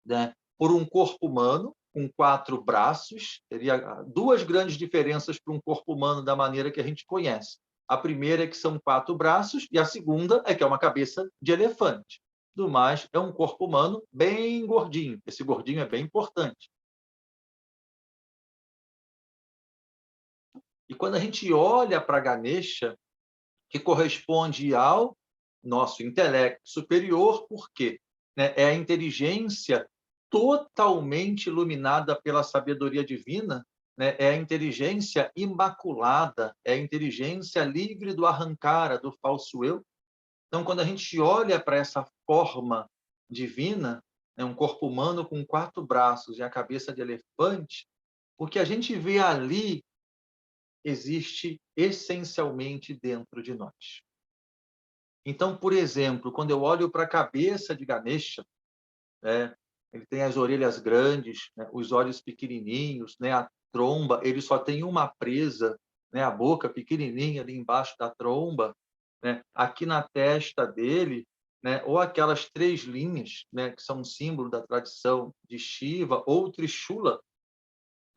né, por um corpo humano com 4 braços. Teria 2 grandes diferenças para um corpo humano da maneira que a gente conhece. A primeira é que são 4 braços e a segunda é que é uma cabeça de elefante. Do mais, é um corpo humano bem gordinho. Esse gordinho é bem importante. E quando a gente olha para Ganesha, que corresponde ao nosso intelecto superior, por quê? Né? É a inteligência totalmente iluminada pela sabedoria divina, né? É a inteligência imaculada, é a inteligência livre do arrancara, do falso eu. Então, quando a gente olha para essa forma divina, né, um corpo humano com 4 braços e a cabeça de elefante, o que a gente vê ali existe essencialmente dentro de nós. Então, por exemplo, quando eu olho para a cabeça de Ganesha, né, ele tem as orelhas grandes, né, os olhos pequenininhos, né, a tromba, ele só tem uma presa, né, a boca pequenininha ali embaixo da tromba, né, aqui na testa dele, né, ou aquelas 3 linhas, né, que são um símbolo da tradição de Shiva, ou Trishula,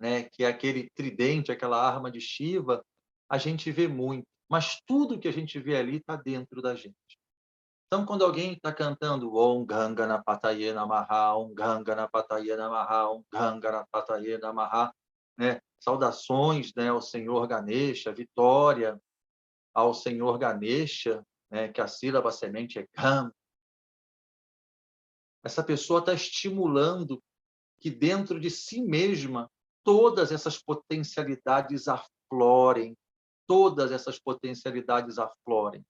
né, que é aquele tridente, aquela arma de Shiva, a gente vê muito. Mas tudo que a gente vê ali está dentro da gente. Então, quando alguém está cantando Om Ganganapataye Namaha, Om Ganganapataye Namaha, Om Ganganapataye Namaha, né? Saudações, né, ao Senhor Ganesha, vitória ao Senhor Ganesha, né, que a sílaba semente é Gam. Essa pessoa está estimulando que dentro de si mesma todas essas potencialidades aflorem, todas essas potencialidades aflorem,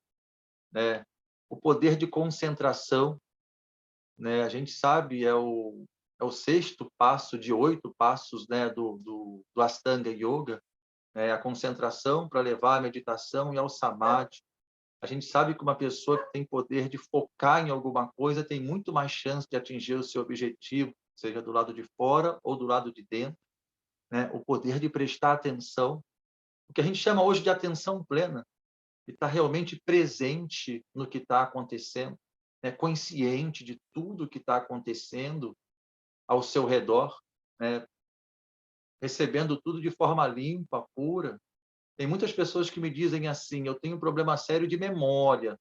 né? O poder de concentração, né? A gente sabe, é o 6º passo de 8 passos, né, do Ashtanga Yoga, né? A concentração para levar à meditação e ao Samadhi. A gente sabe que uma pessoa que tem poder de focar em alguma coisa tem muito mais chance de atingir o seu objetivo, seja do lado de fora ou do lado de dentro, né? O poder de prestar atenção, o que a gente chama hoje de atenção plena, e está realmente presente no que está acontecendo, né? Consciente de tudo que está acontecendo ao seu redor, né? Recebendo tudo de forma limpa, pura. Tem muitas pessoas que me dizem assim: eu tenho um problema sério de memória,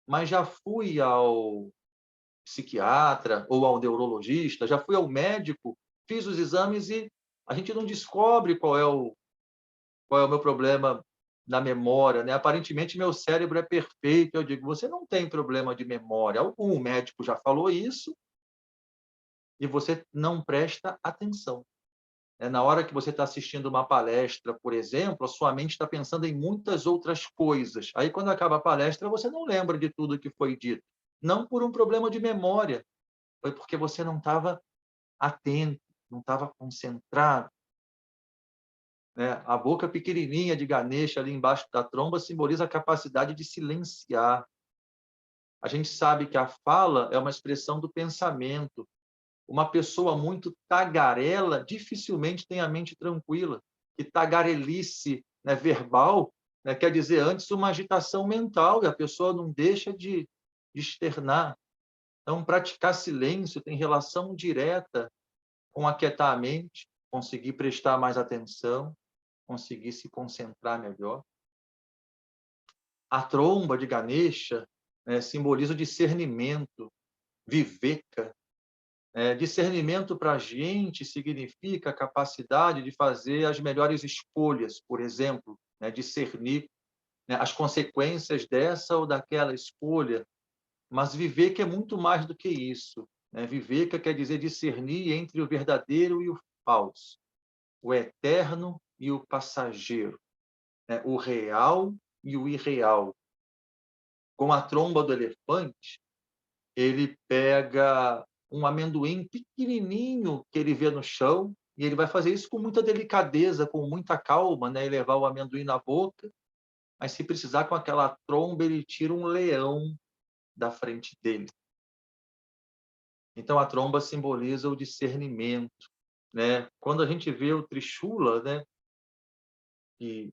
mas já fui ao psiquiatra ou ao neurologista, já fui ao médico, fiz os exames e a gente não descobre qual é o meu problema na memória, né? Aparentemente meu cérebro é perfeito. Eu digo: você não tem problema de memória algum, o médico já falou isso e você não presta atenção. Na hora que você está assistindo uma palestra, por exemplo, a sua mente está pensando em muitas outras coisas. Aí, quando acaba a palestra, você não lembra de tudo que foi dito. Não por um problema de memória, foi porque você não estava atento, não estava concentrado. Né? A boca pequenininha de Ganesha ali embaixo da tromba simboliza a capacidade de silenciar. A gente sabe que a fala é uma expressão do pensamento. Uma pessoa muito tagarela dificilmente tem a mente tranquila. E tagarelice, né, verbal, né, quer dizer antes uma agitação mental, e a pessoa não deixa de externar. Então, praticar silêncio tem relação direta com aquietar a mente, conseguir prestar mais atenção, conseguir se concentrar melhor. A tromba de Ganesha, né, simboliza o discernimento, viveka. Discernimento para a gente significa a capacidade de fazer as melhores escolhas, por exemplo, né, discernir, né, as consequências dessa ou daquela escolha. Mas viveka é muito mais do que isso, né? Viveka quer dizer discernir entre o verdadeiro e o falso, o eterno e o passageiro, né? O real e o irreal. Com a tromba do elefante, ele pega um amendoim pequenininho que ele vê no chão e ele vai fazer isso com muita delicadeza, com muita calma, né? E levar o amendoim na boca, mas se precisar com aquela tromba, ele tira um leão da frente dele. Então, a tromba simboliza o discernimento, né? Quando a gente vê o Trishula, né, que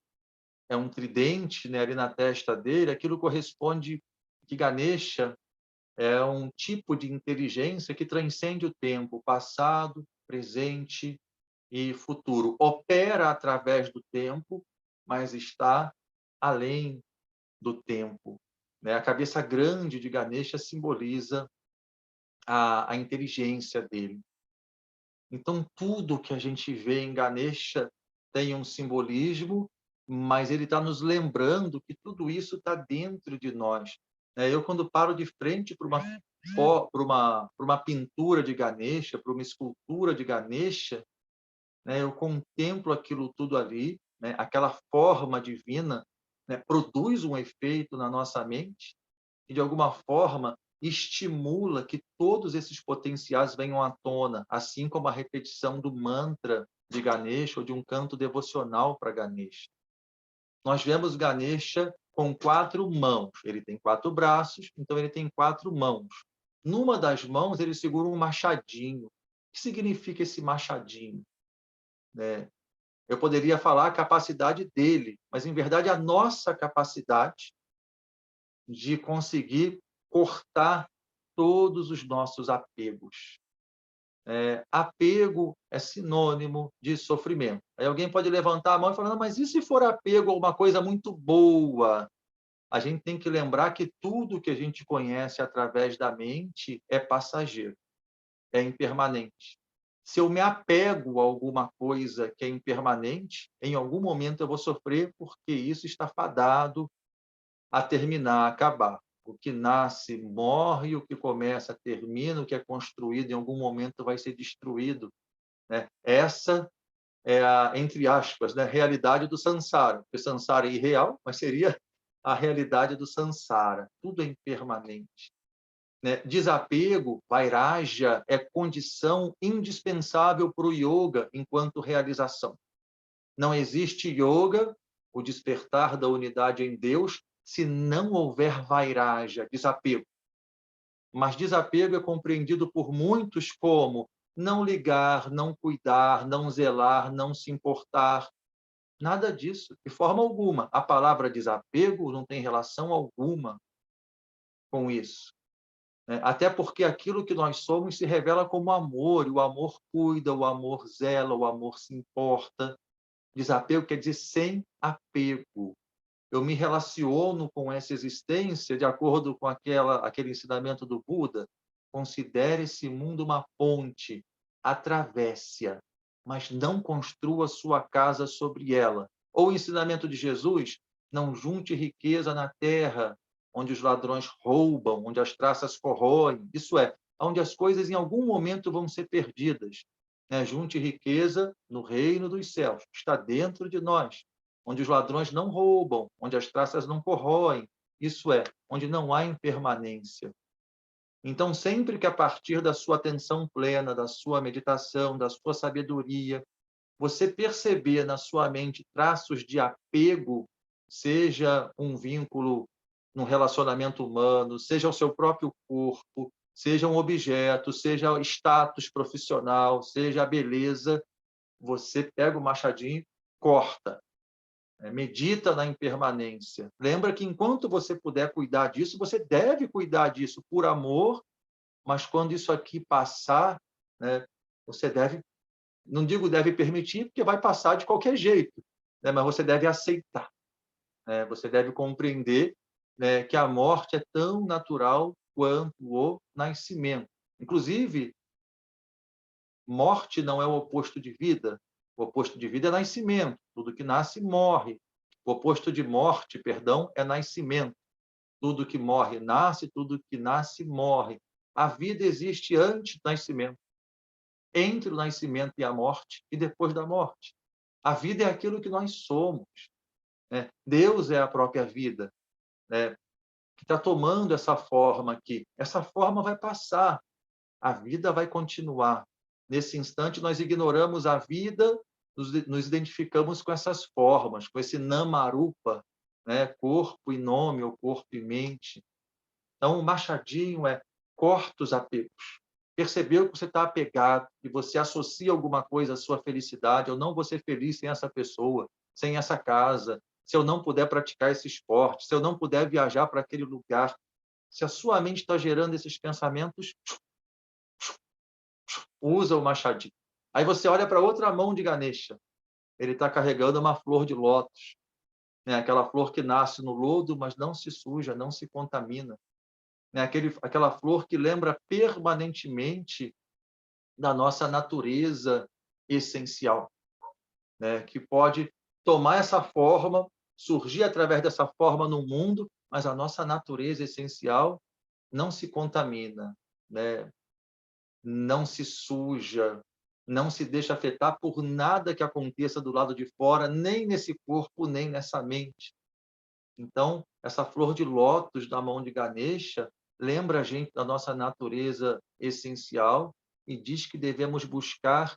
é um tridente, né, ali na testa dele, aquilo corresponde que Ganesha é um tipo de inteligência que transcende o tempo, passado, presente e futuro. Opera através do tempo, mas está além do tempo, né? A cabeça grande de Ganesha simboliza a inteligência dele. Então, tudo que a gente vê em Ganesha tem um simbolismo, mas ele está nos lembrando que tudo isso está dentro de nós. Eu, quando paro de frente para uma pintura de Ganesha, para uma escultura de Ganesha, né, eu contemplo aquilo tudo ali, né, aquela forma divina, né, produz um efeito na nossa mente e, de alguma forma, estimula que todos esses potenciais venham à tona, assim como a repetição do mantra de Ganesha ou de um canto devocional para Ganesha. Nós vemos Ganesha com 4 mãos. Ele tem 4 braços, então ele tem 4 mãos. Numa das mãos, ele segura um machadinho. O que significa esse machadinho? Eu poderia falar a capacidade dele, mas, em verdade, a nossa capacidade de conseguir cortar todos os nossos apegos. Apego é sinônimo de sofrimento. Aí alguém pode levantar a mão e falar, não, mas e se for apego a uma coisa muito boa? A gente tem que lembrar que tudo que a gente conhece através da mente é passageiro, é impermanente. Se eu me apego a alguma coisa que é impermanente, em algum momento eu vou sofrer, porque isso está fadado a terminar, a acabar. O que nasce morre, o que começa termina, o que é construído em algum momento vai ser destruído, né? Essa é a, entre aspas, né, realidade do samsara. Porque samsara é irreal, mas seria a realidade do samsara. Tudo é impermanente, né? Desapego, vairagya, é condição indispensável para o yoga enquanto realização. Não existe yoga, o despertar da unidade em Deus, se não houver vairagya, desapego. Mas desapego é compreendido por muitos como não ligar, não cuidar, não zelar, não se importar. Nada disso, de forma alguma. A palavra desapego não tem relação alguma com isso. Até porque aquilo que nós somos se revela como amor, e o amor cuida, o amor zela, o amor se importa. Desapego quer dizer sem apego. Eu me relaciono com essa existência de acordo com aquele ensinamento do Buda. Considere esse mundo uma ponte, atravesse-a, mas não construa sua casa sobre ela. Ou o ensinamento de Jesus, não junte riqueza na terra, onde os ladrões roubam, onde as traças corroem. Isso é, onde as coisas em algum momento vão ser perdidas. Junte riqueza no reino dos céus, que está dentro de nós, onde os ladrões não roubam, onde as traças não corroem, isso é, onde não há impermanência. Então, sempre que a partir da sua atenção plena, da sua meditação, da sua sabedoria, você perceber na sua mente traços de apego, seja um vínculo num relacionamento humano, seja o seu próprio corpo, seja um objeto, seja o status profissional, seja a beleza, você pega o machadinho, corta. Medita na impermanência. Lembra que enquanto você puder cuidar disso, você deve cuidar disso por amor, mas quando isso aqui passar, né, você deve não digo deve permitir, porque vai passar de qualquer jeito, né? Mas você deve aceitar, né? Você deve compreender, né, que a morte é tão natural quanto o nascimento. Inclusive, morte não é o oposto de vida. O oposto de vida é nascimento. Tudo que nasce, morre. O oposto de morte, perdão, é nascimento. Tudo que morre, nasce. Tudo que nasce, morre. A vida existe antes do nascimento, entre o nascimento e a morte, e depois da morte. A vida é aquilo que nós somos, né? Deus é a própria vida, né? Que está tomando essa forma aqui. Essa forma vai passar. A vida vai continuar. Nesse instante, nós ignoramos a vida, nos identificamos com essas formas, com esse namarupa, né? Corpo e nome, ou corpo e mente. Então, o machadinho é corta os apegos. Percebeu que você está apegado e você associa alguma coisa à sua felicidade. Eu não vou ser feliz sem essa pessoa, sem essa casa, se eu não puder praticar esse esporte, se eu não puder viajar para aquele lugar. Se a sua mente está gerando esses pensamentos, usa o machadinho. Aí você olha para outra mão de Ganesha. Ele está carregando uma flor de lótus, né? Aquela flor que nasce no lodo, mas não se suja, não se contamina. Né? Aquela flor que lembra permanentemente da nossa natureza essencial, né? Que pode tomar essa forma, surgir através dessa forma no mundo, mas a nossa natureza essencial não se contamina, né? Não se suja, não se deixa afetar por nada que aconteça do lado de fora, nem nesse corpo, nem nessa mente. Então, essa flor de lótus da mão de Ganesha lembra a gente da nossa natureza essencial e diz que devemos buscar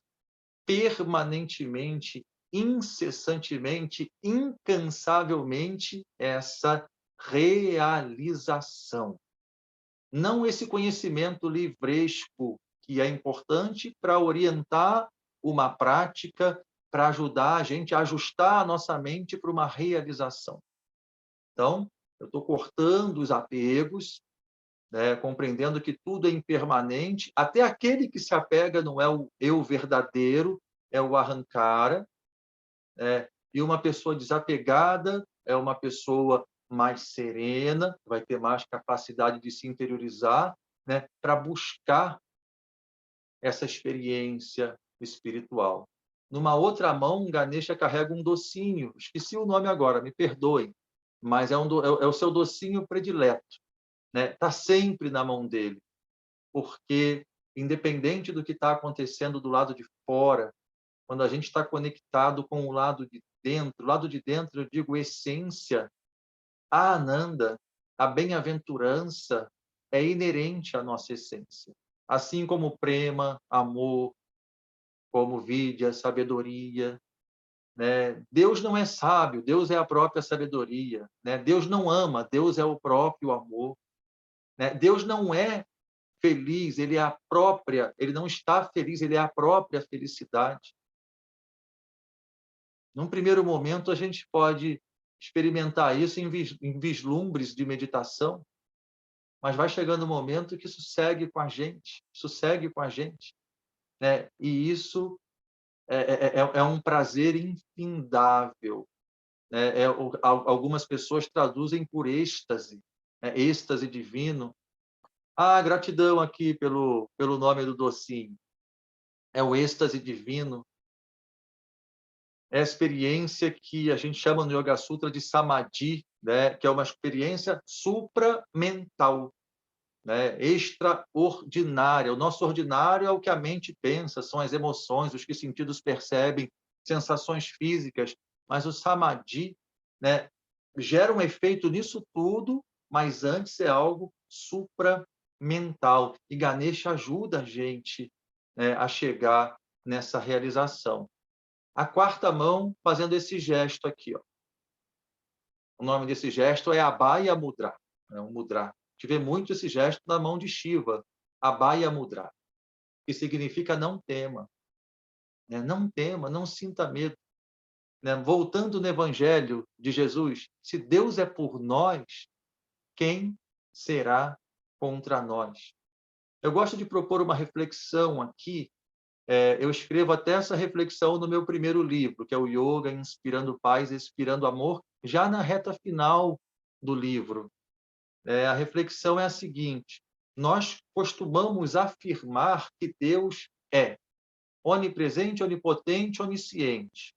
permanentemente, incessantemente, incansavelmente essa realização. Não esse conhecimento livresco, que é importante para orientar uma prática, para ajudar a gente a ajustar a nossa mente para uma realização. Então, eu estou cortando os apegos, né, compreendendo que tudo é impermanente, até aquele que se apega não é o eu verdadeiro, é o ahankara, né? E uma pessoa desapegada é uma pessoa mais serena, vai ter mais capacidade de se interiorizar, né, para buscar essa experiência espiritual. Numa outra mão, Ganesha carrega um docinho, esqueci o nome agora, me perdoem, mas é o seu docinho predileto, né? Está sempre na mão dele, porque, independente do que está acontecendo do lado de fora, quando a gente está conectado com o lado de dentro, eu digo essência, a Ananda, a bem-aventurança, é inerente à nossa essência. Assim como prema, amor, como vidya, sabedoria, né? Deus não é sábio, Deus é a própria sabedoria, né? Deus não ama, Deus é o próprio amor, né? Deus não é feliz, ele não está feliz, ele é a própria felicidade. Num primeiro momento, a gente pode experimentar isso em vislumbres de meditação, mas vai chegando um momento que isso segue com a gente, né? E isso é um prazer infindável, né? Algumas pessoas traduzem por êxtase, né? Êxtase divino. Ah, gratidão aqui pelo nome do docinho. É o êxtase divino. É a experiência que a gente chama no Yoga Sutra de Samadhi, né? Que é uma experiência supramental, né? Extraordinária. O nosso ordinário é o que a mente pensa, são as emoções, os que os sentidos percebem, sensações físicas, mas o Samadhi, né, gera um efeito nisso tudo, mas antes é algo supramental. E Ganesha ajuda a gente, né, a chegar nessa realização. A quarta mão fazendo esse gesto aqui, ó. O nome desse gesto é Abhaya Mudra, é um mudra. A gente vê muito esse gesto na mão de Shiva, Abhaya Mudra, que significa não tema, né? Não tema, não sinta medo, né? Voltando no Evangelho de Jesus, se Deus é por nós, quem será contra nós? Eu gosto de propor uma reflexão aqui, Eu escrevo até essa reflexão no meu primeiro livro, que é o Yoga Inspirando Paz, Inspirando Amor, já na reta final do livro. A reflexão é a seguinte: nós costumamos afirmar que Deus é onipresente, onipotente, onisciente,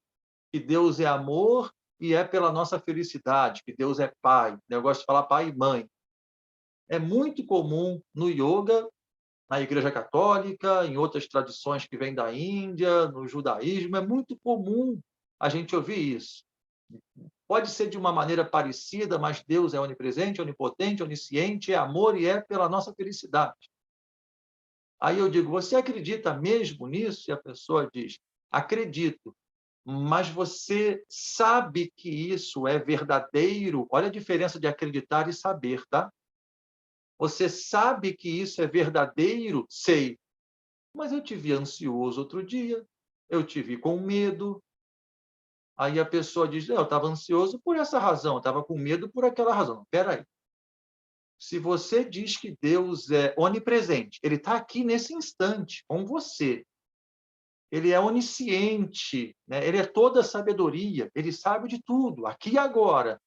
que Deus é amor e é pela nossa felicidade, que Deus é pai. Eu gosto de falar pai e mãe. É muito comum no yoga, na Igreja Católica, em outras tradições que vêm da Índia, no judaísmo, é muito comum a gente ouvir isso. Pode ser de uma maneira parecida, mas Deus é onipresente, onipotente, onisciente, é amor e é pela nossa felicidade. Aí eu digo, você acredita mesmo nisso? E a pessoa diz, acredito, mas você sabe que isso é verdadeiro? Olha a diferença de acreditar e saber, tá? Você sabe que isso é verdadeiro? Sei. Mas eu te vi ansioso outro dia, eu te vi com medo. Aí a pessoa diz, eu estava ansioso por essa razão, eu estava com medo por aquela razão. Espera aí. Se você diz que Deus é onipresente, Ele está aqui nesse instante, com você. Ele é onisciente, né? Ele é toda sabedoria, Ele sabe de tudo, aqui e agora.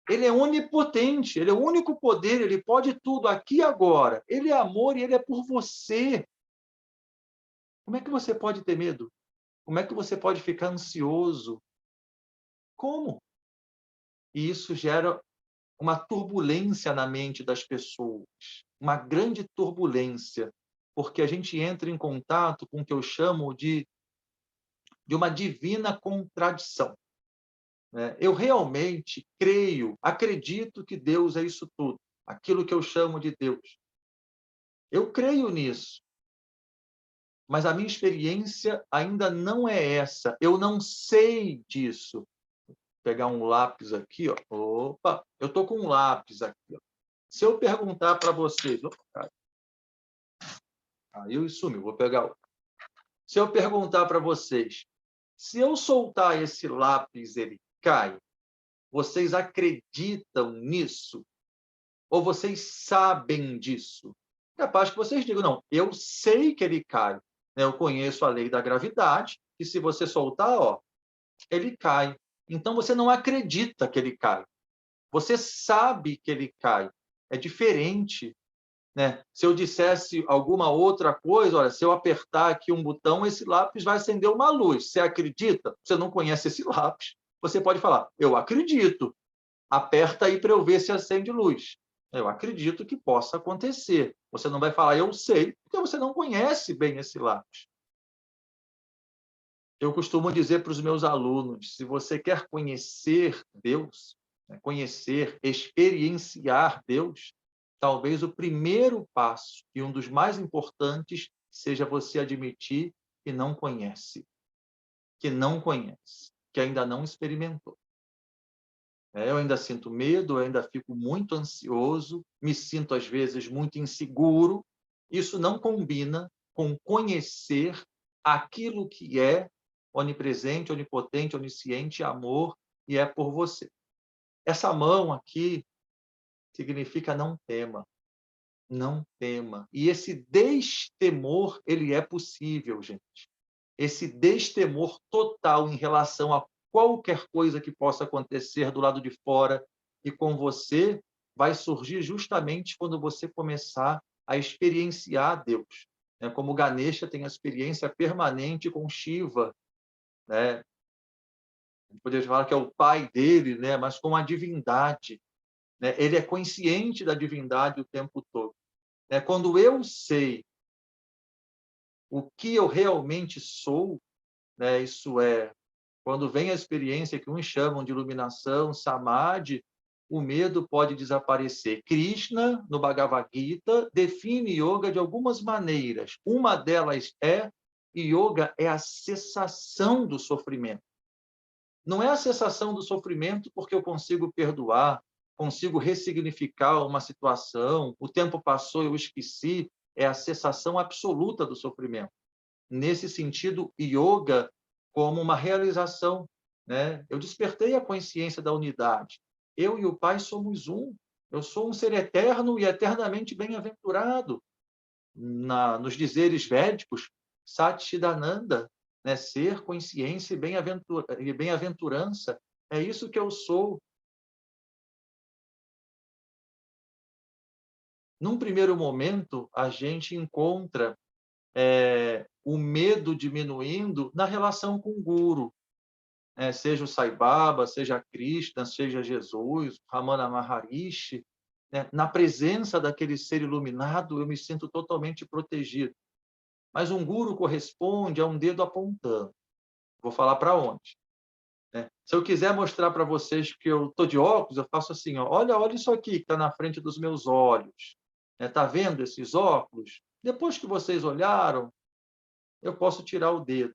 Ele é onipotente, Ele é o único poder, Ele pode tudo aqui e agora. Ele é amor e Ele é por você. Como é que você pode ter medo? Como é que você pode ficar ansioso? Como? E isso gera uma turbulência na mente das pessoas, uma grande turbulência, porque a gente entra em contato com o que eu chamo de uma divina contradição. Eu realmente creio, acredito que Deus é isso tudo, aquilo que eu chamo de Deus. Eu creio nisso, mas a minha experiência ainda não é essa. Eu não sei disso. Vou pegar um lápis aqui, ó. Opa, eu estou com um lápis aqui. Ó. Se eu perguntar para vocês... Opa, caiu e sumiu, vou pegar outro. Se eu perguntar para vocês, se eu soltar esse lápis, ele cai, vocês acreditam nisso? Ou vocês sabem disso? Capaz que vocês digam, não, eu sei que ele cai. Eu conheço a lei da gravidade, e se você soltar, ó, ele cai. Então, você não acredita que ele cai. Você sabe que ele cai. É diferente. Né? Se eu dissesse alguma outra coisa, olha, se eu apertar aqui um botão, esse lápis vai acender uma luz. Você acredita? Você não conhece esse lápis. Você pode falar, eu acredito. Aperta aí para eu ver se acende luz. Eu acredito que possa acontecer. Você não vai falar, eu sei, porque você não conhece bem esse lápis. Eu costumo dizer para os meus alunos, se você quer conhecer Deus, conhecer, experienciar Deus, talvez o primeiro passo e um dos mais importantes seja você admitir que não conhece, que ainda não experimentou. Eu ainda sinto medo, eu ainda fico muito ansioso, me sinto às vezes muito inseguro. Isso não combina com conhecer aquilo que é onipresente, onipotente, onisciente, amor, e é por você. Essa mão aqui significa não tema. Não tema. E esse destemor, ele é possível, gente. Esse destemor total em relação a qualquer coisa que possa acontecer do lado de fora e com você vai surgir justamente quando você começar a experienciar Deus. Como Ganesha tem a experiência permanente com Shiva, né? Poderia falar que é o pai dele, né? Mas com a divindade. Né? Ele é consciente da divindade o tempo todo. Quando eu sei o que eu realmente sou, né? Isso é, quando vem a experiência que uns chamam de iluminação, samadhi, o medo pode desaparecer. Krishna, no Bhagavad Gita, define yoga de algumas maneiras. Uma delas é, yoga é a cessação do sofrimento. Não é a cessação do sofrimento porque eu consigo perdoar, consigo ressignificar uma situação, o tempo passou, eu esqueci, é a cessação absoluta do sofrimento. Nesse sentido, yoga como uma realização, né? Eu despertei a consciência da unidade. Eu e o Pai somos um. Eu sou um ser eterno e eternamente bem-aventurado. Nos dizeres védicos, Satchidananda, né? Ser, consciência e bem-aventurança. É isso que eu sou. Num primeiro momento, a gente encontra o medo diminuindo na relação com o Guru, seja o Sai Baba, seja Krishna, seja Jesus, Ramana Maharishi, né? Na presença daquele ser iluminado, eu me sinto totalmente protegido. Mas um Guru corresponde a um dedo apontando. Vou falar para onde? Se eu quiser mostrar para vocês que eu estou de óculos, eu faço assim, ó, olha isso aqui que está na frente dos meus olhos. Está vendo esses óculos? Depois que vocês olharam, eu posso tirar o dedo.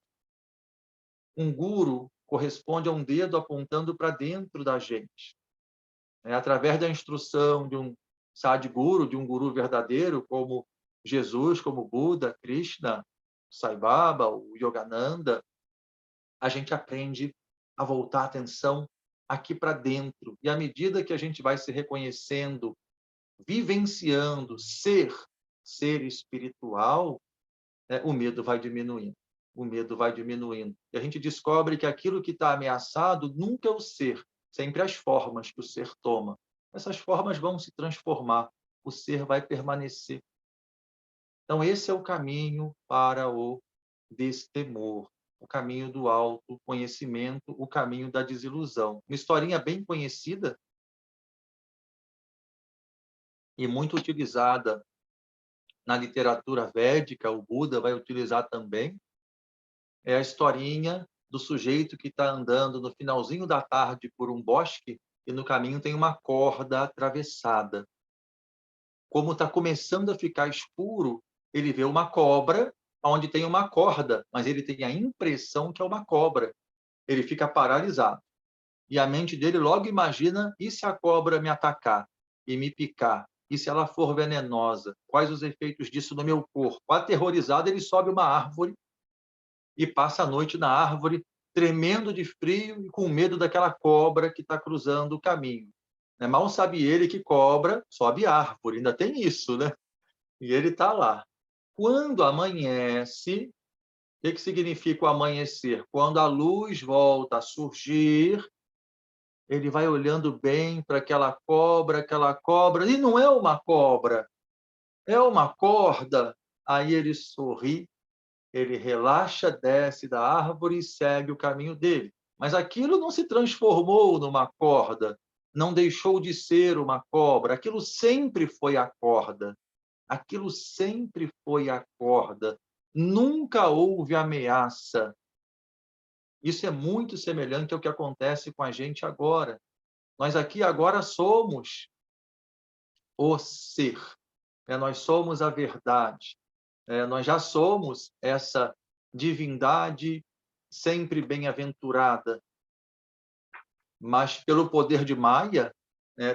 Um guru corresponde a um dedo apontando para dentro da gente. Através da instrução de um Sadguru, de um guru verdadeiro, como Jesus, como Buda, Krishna, Sai Baba, o Yogananda, a gente aprende a voltar a atenção aqui para dentro. E à medida que a gente vai se reconhecendo, vivenciando ser espiritual, o medo vai diminuindo. O medo vai diminuindo. E a gente descobre que aquilo que está ameaçado nunca é o ser, sempre as formas que o ser toma. Essas formas vão se transformar, o ser vai permanecer. Então, esse é o caminho para o destemor, o caminho do autoconhecimento, o caminho da desilusão. Uma historinha bem conhecida e muito utilizada na literatura védica, o Buda vai utilizar também, é a historinha do sujeito que está andando no finalzinho da tarde por um bosque e no caminho tem uma corda atravessada. Como está começando a ficar escuro, ele vê uma cobra onde tem uma corda, mas ele tem a impressão que é uma cobra. Ele fica paralisado. E a mente dele logo imagina, e se a cobra me atacar e me picar? E se ela for venenosa? Quais os efeitos disso no meu corpo? Aterrorizado, ele sobe uma árvore e passa a noite na árvore, tremendo de frio e com medo daquela cobra que está cruzando o caminho. Mal sabe ele que cobra sobe árvore, ainda tem isso, né? E ele está lá. Quando amanhece, o que significa o amanhecer? Quando a luz volta a surgir, ele vai olhando bem para aquela cobra, e não é uma cobra, é uma corda. Aí ele sorri, ele relaxa, desce da árvore e segue o caminho dele. Mas aquilo não se transformou numa corda, não deixou de ser uma cobra, aquilo sempre foi a corda. Aquilo sempre foi a corda. Nunca houve ameaça. Isso é muito semelhante ao que acontece com a gente agora. Nós aqui agora somos o ser. Nós somos a verdade. Nós já somos essa divindade sempre bem-aventurada. Mas pelo poder de Maya,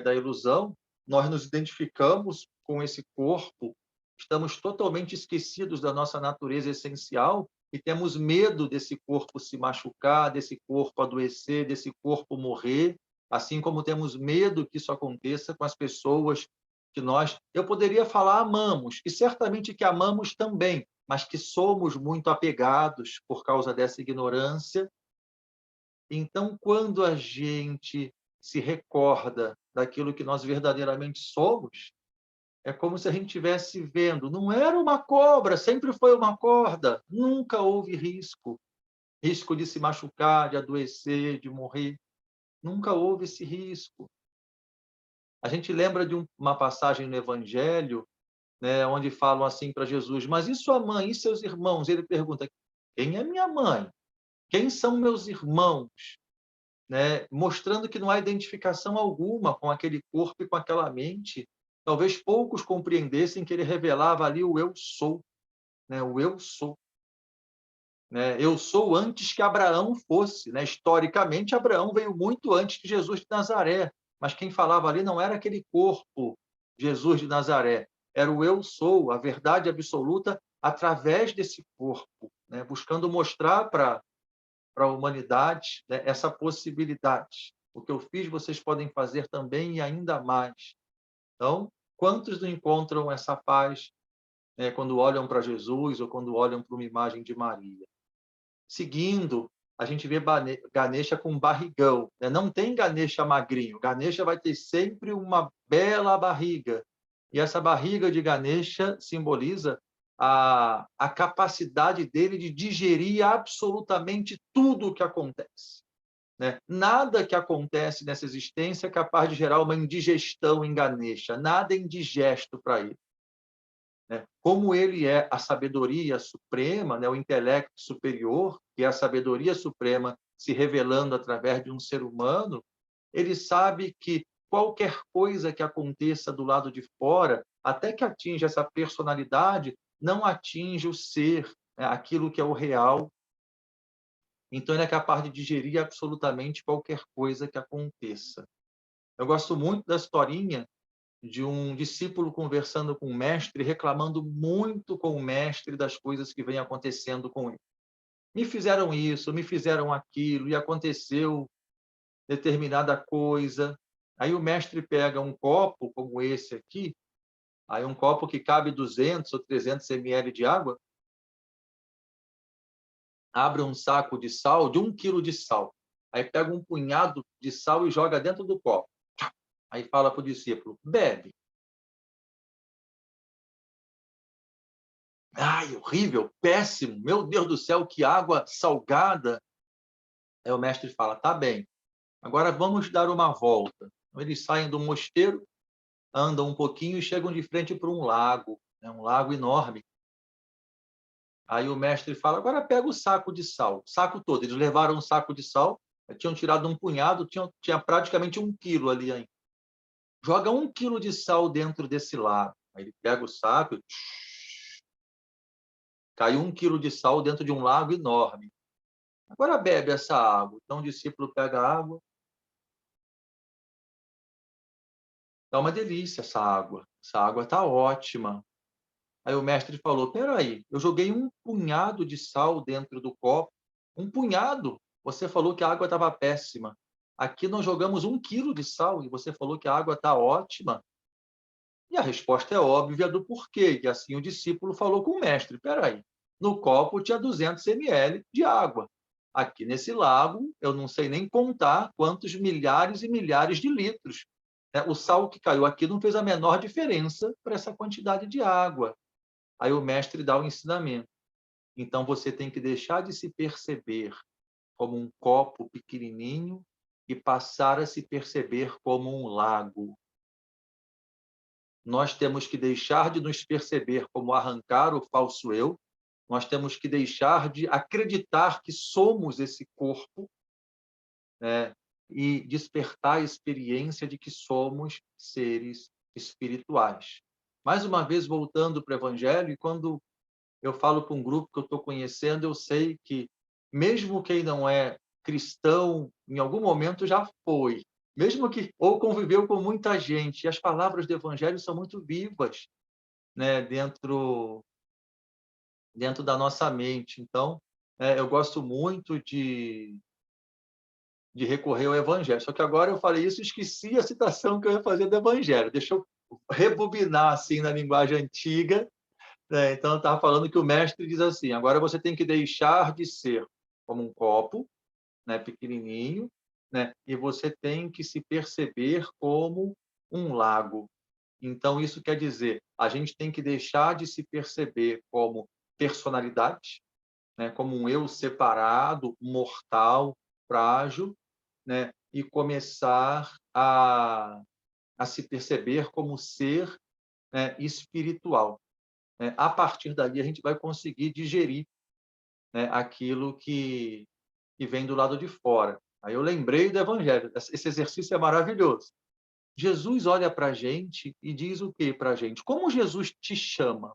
da ilusão, nós nos identificamos com esse corpo, estamos totalmente esquecidos da nossa natureza essencial e temos medo desse corpo se machucar, desse corpo adoecer, desse corpo morrer, assim como temos medo que isso aconteça com as pessoas que eu poderia falar amamos, e certamente que amamos também, mas que somos muito apegados por causa dessa ignorância. Então, quando a gente se recorda daquilo que nós verdadeiramente somos, é como se a gente estivesse vendo, não era uma cobra, sempre foi uma corda, nunca houve risco de se machucar, de adoecer, de morrer, nunca houve esse risco. A gente lembra de uma passagem no Evangelho, onde falam assim para Jesus, mas e sua mãe, e seus irmãos? Ele pergunta, quem é minha mãe? Quem são meus irmãos? Mostrando que não há identificação alguma com aquele corpo e com aquela mente. Talvez poucos compreendessem que ele revelava ali o eu sou. O eu sou. Eu sou antes que Abraão fosse. Historicamente, Abraão veio muito antes de Jesus de Nazaré. Mas quem falava ali não era aquele corpo, Jesus de Nazaré. Era o eu sou, a verdade absoluta, através desse corpo, buscando mostrar para a humanidade essa possibilidade. O que eu fiz, vocês podem fazer também e ainda mais. Então, quantos não encontram essa paz né, quando olham para Jesus ou quando olham para uma imagem de Maria. Seguindo, a gente vê Ganesha com barrigão, né? Não tem Ganesha magrinho. Ganesha vai ter sempre uma bela barriga. E essa barriga de Ganesha simboliza a capacidade dele de digerir absolutamente tudo o que acontece, né? Nada que acontece nessa existência é capaz de gerar uma indigestão em Ganesha. Nada é indigesto para ele, né? Como ele é a sabedoria suprema, né? O intelecto superior, que é a sabedoria suprema se revelando através de um ser humano, ele sabe que qualquer coisa que aconteça do lado de fora, até que atinja essa personalidade, não atinge o ser, né? Aquilo que é o real. Então, ele é capaz de digerir absolutamente qualquer coisa que aconteça. Eu gosto muito da historinha de um discípulo conversando com o mestre, reclamando muito com o mestre das coisas que vêm acontecendo com ele. Me fizeram isso, me fizeram aquilo, e aconteceu determinada coisa. Aí o mestre pega um copo, como esse aqui, aí um copo que cabe 200 ou 300 ml de água, abre um saco de sal, de 1 quilo de sal. Aí pega um punhado de sal e joga dentro do copo. Aí fala para o discípulo, bebe. Ai, horrível, péssimo, meu Deus do céu, que água salgada. Aí o mestre fala, tá bem, agora vamos dar uma volta. Eles saem do mosteiro, andam um pouquinho e chegam de frente para um lago, né, um lago enorme. Aí o mestre fala, agora pega o saco de sal, o saco todo. Eles levaram um saco de sal, tinham tirado um punhado, tinha praticamente 1 quilo ali ainda. Joga 1 quilo de sal dentro desse lago. Aí ele pega o saco, caiu 1 quilo de sal dentro de um lago enorme. Agora bebe essa água. Então o discípulo pega a água. Tá uma delícia essa água. Essa água está ótima. Aí o mestre falou, peraí, eu joguei um punhado de sal dentro do copo. Um punhado? Você falou que a água estava péssima. Aqui nós jogamos 1 quilo de sal e você falou que a água está ótima. E a resposta é óbvia do porquê. E assim o discípulo falou com o mestre, peraí, no copo tinha 200 ml de água. Aqui nesse lago, eu não sei nem contar quantos milhares e milhares de litros. O sal que caiu aqui não fez a menor diferença para essa quantidade de água. Aí o mestre dá o ensinamento. Então, você tem que deixar de se perceber como um copo pequenininho e passar a se perceber como um lago. Nós temos que deixar de nos perceber como arrancar o falso eu, nós temos que deixar de acreditar que somos esse corpo, né, e despertar a experiência de que somos seres espirituais. Mais uma vez, voltando para o Evangelho, e quando eu falo para um grupo que eu estou conhecendo, eu sei que, mesmo quem não é cristão, em algum momento já foi, mesmo que ou conviveu com muita gente, e as palavras do Evangelho são muito vivas, né, dentro da nossa mente. Então, eu gosto muito de recorrer ao Evangelho. Só que agora eu falei isso e esqueci a citação que eu ia fazer do Evangelho. Deixa eu rebobinar assim na linguagem antiga. Então, eu estava falando que o mestre diz assim, agora você tem que deixar de ser como um copo, né, pequenininho, né, e você tem que se perceber como um lago. Então, isso quer dizer, a gente tem que deixar de se perceber como personalidade, né, como um eu separado, mortal, frágil, né, e começar a se perceber como ser, né, espiritual. A partir dali, a gente vai conseguir digerir, né, aquilo que vem do lado de fora. Aí eu lembrei do Evangelho. Esse exercício é maravilhoso. Jesus olha para a gente e diz o que para a gente? Como Jesus te chama?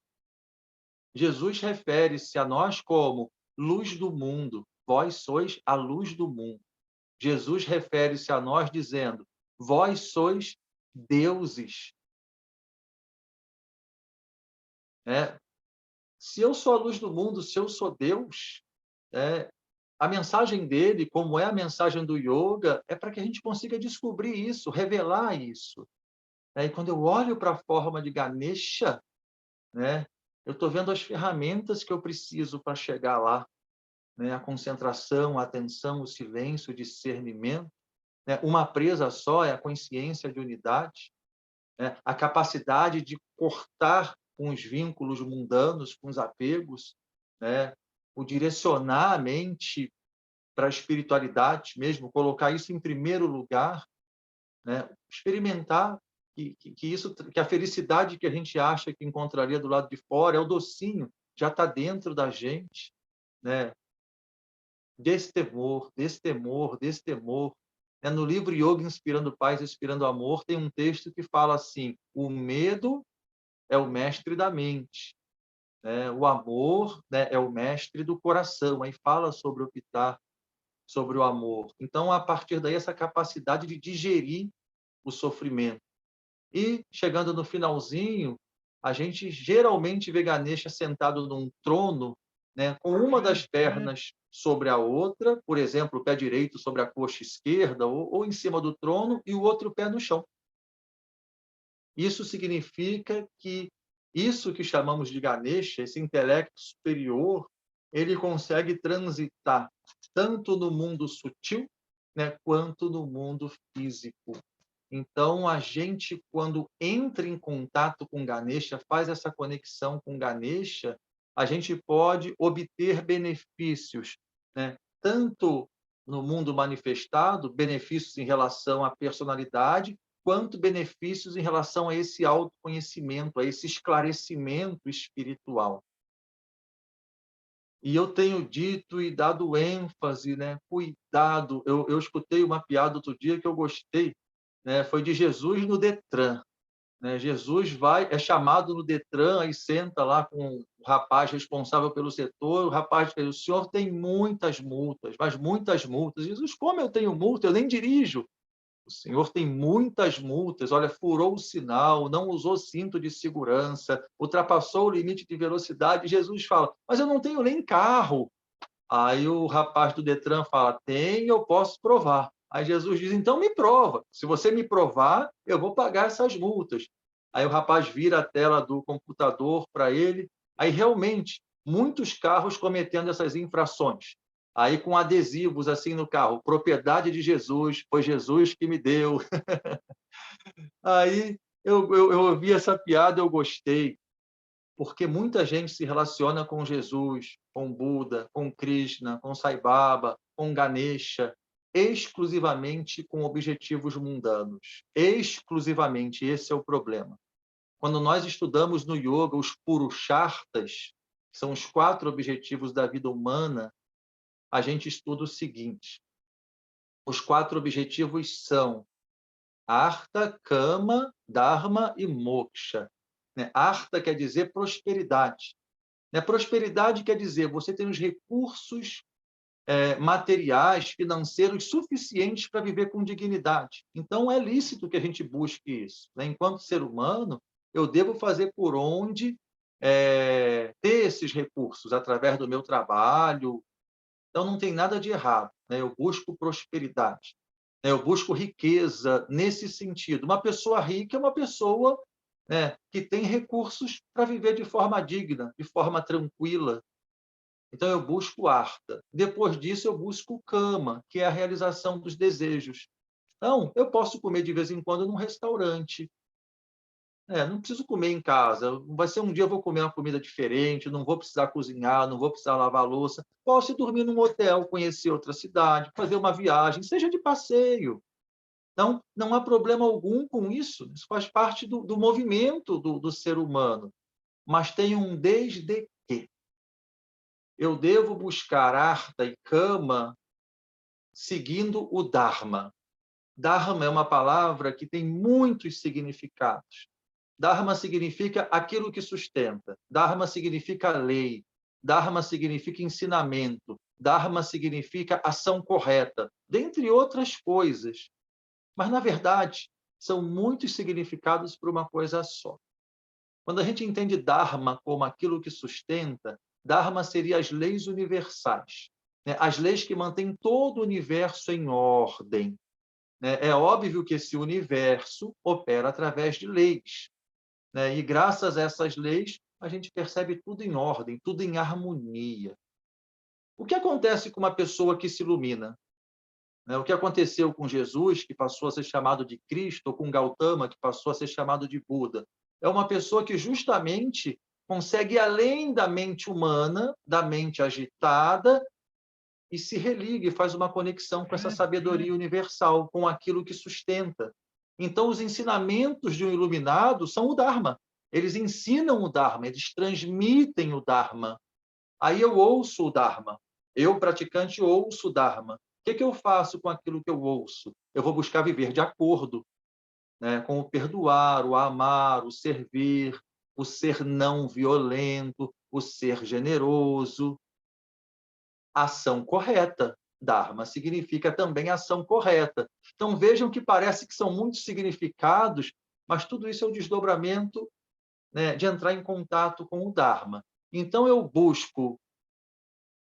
Jesus refere-se a nós como luz do mundo. Vós sois a luz do mundo. Jesus refere-se a nós dizendo, vós sois deuses. Se eu sou a luz do mundo, se eu sou Deus, a mensagem dele, como é a mensagem do yoga, é para que a gente consiga descobrir isso, revelar isso. E quando eu olho para a forma de Ganesha, Eu estou vendo as ferramentas que eu preciso para chegar lá, né? A concentração, a atenção, o silêncio, o discernimento, né? Uma presa só é a consciência de unidade, né? A capacidade de cortar com os vínculos mundanos, com os apegos, né? O direcionar a mente para a espiritualidade mesmo, colocar isso em primeiro lugar, né? Experimentar que a felicidade que a gente acha que encontraria do lado de fora é o docinho, já está dentro da gente, né? Destemor, destemor, destemor. No livro Yoga Inspirando Paz, Inspirando Amor, tem um texto que fala assim: o medo é o mestre da mente, né? O amor, né, é o mestre do coração. Aí fala sobre optar sobre o amor. Então, a partir daí, essa capacidade de digerir o sofrimento. E, chegando no finalzinho, a gente geralmente vê Ganesha sentado num trono, né, com uma das pernas sobre a outra, por exemplo, o pé direito sobre a coxa esquerda, ou em cima do trono, e o outro pé no chão. Isso significa que isso que chamamos de Ganesha, esse intelecto superior, ele consegue transitar tanto no mundo sutil, né, quanto no mundo físico. Então, a gente, quando entra em contato com Ganesha, faz essa conexão com Ganesha, a gente pode obter benefícios, né? Tanto no mundo manifestado, benefícios em relação à personalidade, quanto benefícios em relação a esse autoconhecimento, a esse esclarecimento espiritual. E eu tenho dito e dado ênfase, né? Cuidado. Eu escutei uma piada outro dia que eu gostei, né? Foi de Jesus no Detran, né? Jesus é chamado no Detran e senta lá com o rapaz responsável pelo setor. O rapaz diz: o senhor tem muitas multas, mas muitas multas. Jesus: como eu tenho multa? Eu nem dirijo. O senhor tem muitas multas, olha, furou o sinal, não usou cinto de segurança, ultrapassou o limite de velocidade. Jesus fala: mas eu não tenho nem carro. Aí o rapaz do Detran fala: tem, eu posso provar. Aí Jesus diz: então me prova. Se você me provar, eu vou pagar essas multas. Aí o rapaz vira a tela do computador para ele. Aí realmente, muitos carros cometendo essas infrações. Aí com adesivos assim no carro: propriedade de Jesus, foi Jesus que me deu. Aí eu ouvi essa piada, eu gostei, porque muita gente se relaciona com Jesus, com Buda, com Krishna, com Sai Baba, com Ganesha, exclusivamente com objetivos mundanos. Exclusivamente, esse é o problema. Quando nós estudamos no yoga os purusharthas, que são os 4 objetivos da vida humana, a gente estuda o seguinte: os 4 objetivos são Artha, Kama, Dharma e Moksha. Artha quer dizer prosperidade. Prosperidade quer dizer você tem os recursos materiais, financeiros suficientes para viver com dignidade. Então, é lícito que a gente busque isso. Enquanto ser humano, eu devo fazer por onde ter esses recursos, através do meu trabalho. Então, não tem nada de errado. Eu busco prosperidade. Eu busco riqueza nesse sentido. Uma pessoa rica é uma pessoa, que tem recursos para viver de forma digna, de forma tranquila. Então, eu busco Artha. Depois disso, eu busco Kama, que é a realização dos desejos. Então, eu posso comer de vez em quando num restaurante. Não preciso comer em casa. Vai ser um dia eu vou comer uma comida diferente, não vou precisar cozinhar, não vou precisar lavar a louça. Posso ir dormir num hotel, conhecer outra cidade, fazer uma viagem, seja de passeio. Então, não há problema algum com isso. Isso faz parte do movimento do ser humano. Mas tem um desde que. Eu devo buscar Artha e Kama seguindo o Dharma. Dharma é uma palavra que tem muitos significados. Dharma significa aquilo que sustenta. Dharma significa lei. Dharma significa ensinamento. Dharma significa ação correta, dentre outras coisas. Mas, na verdade, são muitos significados para uma coisa só. Quando a gente entende Dharma como aquilo que sustenta, Dharma seria as leis universais, as leis que mantêm todo o universo em ordem. É óbvio que esse universo opera através de leis. E, graças a essas leis, a gente percebe tudo em ordem, tudo em harmonia. O que acontece com uma pessoa que se ilumina? O que aconteceu com Jesus, que passou a ser chamado de Cristo, ou com Gautama, que passou a ser chamado de Buda? É uma pessoa que justamente consegue ir além da mente humana, da mente agitada, e se religa e faz uma conexão com essa sabedoria universal, com aquilo que sustenta. Então, os ensinamentos de um iluminado são o Dharma. Eles ensinam o Dharma, eles transmitem o Dharma. Aí eu ouço o Dharma. Eu, praticante, ouço o Dharma. O que eu faço com aquilo que eu ouço? Eu vou buscar viver de acordo, né, com o perdoar, o amar, o servir, o ser não violento, o ser generoso. Ação correta. Dharma significa também ação correta. Então, vejam que parece que são muitos significados, mas tudo isso é o desdobramento, né, de entrar em contato com o Dharma. Então, eu busco,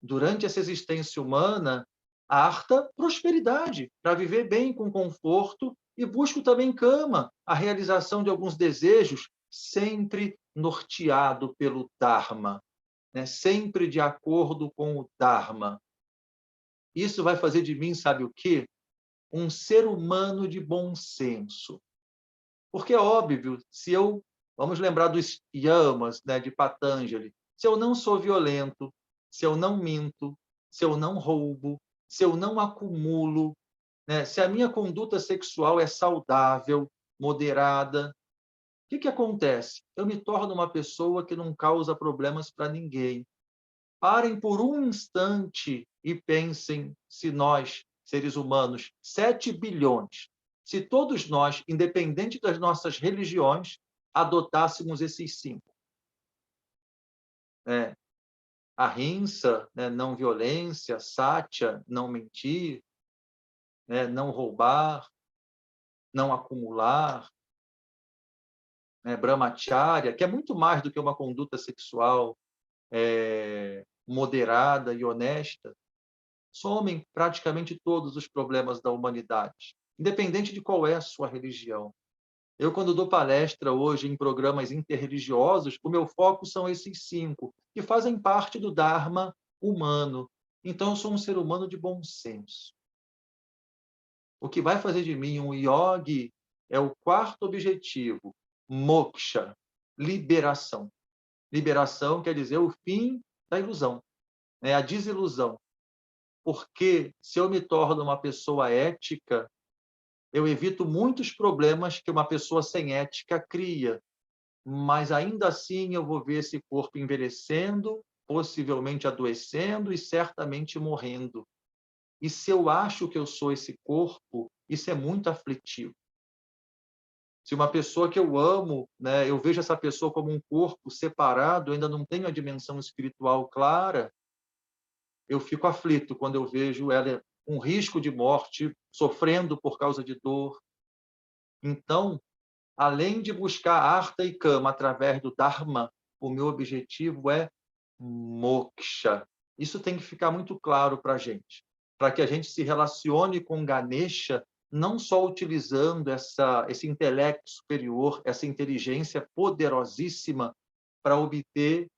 durante essa existência humana, a harta prosperidade, para viver bem, com conforto, e busco também kama, a realização de alguns desejos, sempre norteado pelo Dharma, né? Sempre de acordo com o Dharma. Isso vai fazer de mim, sabe o quê? Um ser humano de bom senso. Porque é óbvio, se eu... Vamos lembrar dos yamas, né, de Patanjali. Se eu não sou violento, se eu não minto, se eu não roubo, se eu não acumulo, né, se a minha conduta sexual é saudável, moderada, o que acontece? Eu me torno uma pessoa que não causa problemas para ninguém. Parem por um instante e pensem se nós, seres humanos, 7 bilhões, se todos nós, independente das nossas religiões, adotássemos esses 5. Ahimsa, né, não violência, satya, não mentir, né, não roubar, não acumular, né, brahmacharya, que é muito mais do que uma conduta sexual moderada e honesta, somem praticamente todos os problemas da humanidade, independente de qual é a sua religião. Eu, quando dou palestra hoje em programas interreligiosos, o meu foco são esses 5, que fazem parte do Dharma humano. Então, eu sou um ser humano de bom senso. O que vai fazer de mim um yogi é o 4º objetivo, moksha, liberação. Liberação quer dizer o fim da ilusão, né? A desilusão. Porque se eu me torno uma pessoa ética, eu evito muitos problemas que uma pessoa sem ética cria. Mas ainda assim eu vou ver esse corpo envelhecendo, possivelmente adoecendo e certamente morrendo. E se eu acho que eu sou esse corpo, isso é muito aflitivo. Se uma pessoa que eu amo, né, eu vejo essa pessoa como um corpo separado, eu ainda não tenho a dimensão espiritual clara, eu fico aflito quando eu vejo ela com risco de morte, sofrendo por causa de dor. Então, além de buscar artha e kama através do Dharma, o meu objetivo é moksha. Isso tem que ficar muito claro para a gente, para que a gente se relacione com Ganesha, não só utilizando esse intelecto superior, essa inteligência poderosíssima para obter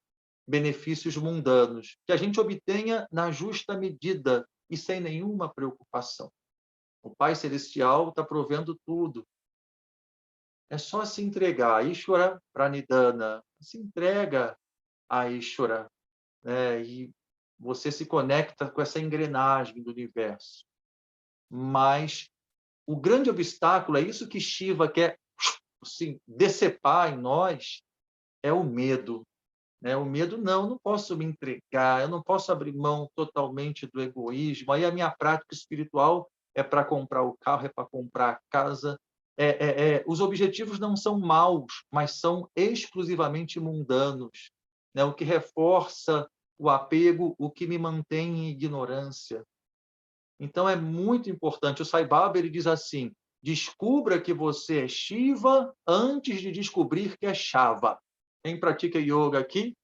benefícios mundanos, que a gente obtenha na justa medida e sem nenhuma preocupação. O Pai Celestial está provendo tudo. É só se entregar. Ishvara Pranidhana. Se entrega a Ishvara, né? E você se conecta com essa engrenagem do universo. Mas o grande obstáculo, é isso que Shiva quer assim, decepar em nós, é o medo. O medo, não posso me entregar, eu não posso abrir mão totalmente do egoísmo. Aí a minha prática espiritual é para comprar o carro, é para comprar a casa. Os objetivos não são maus, mas são exclusivamente mundanos, né? O que reforça o apego, o que me mantém em ignorância. Então, é muito importante. O Sai Baba, ele diz assim, descubra que você é Shiva antes de descobrir que é Shava. Quem pratica yoga aqui,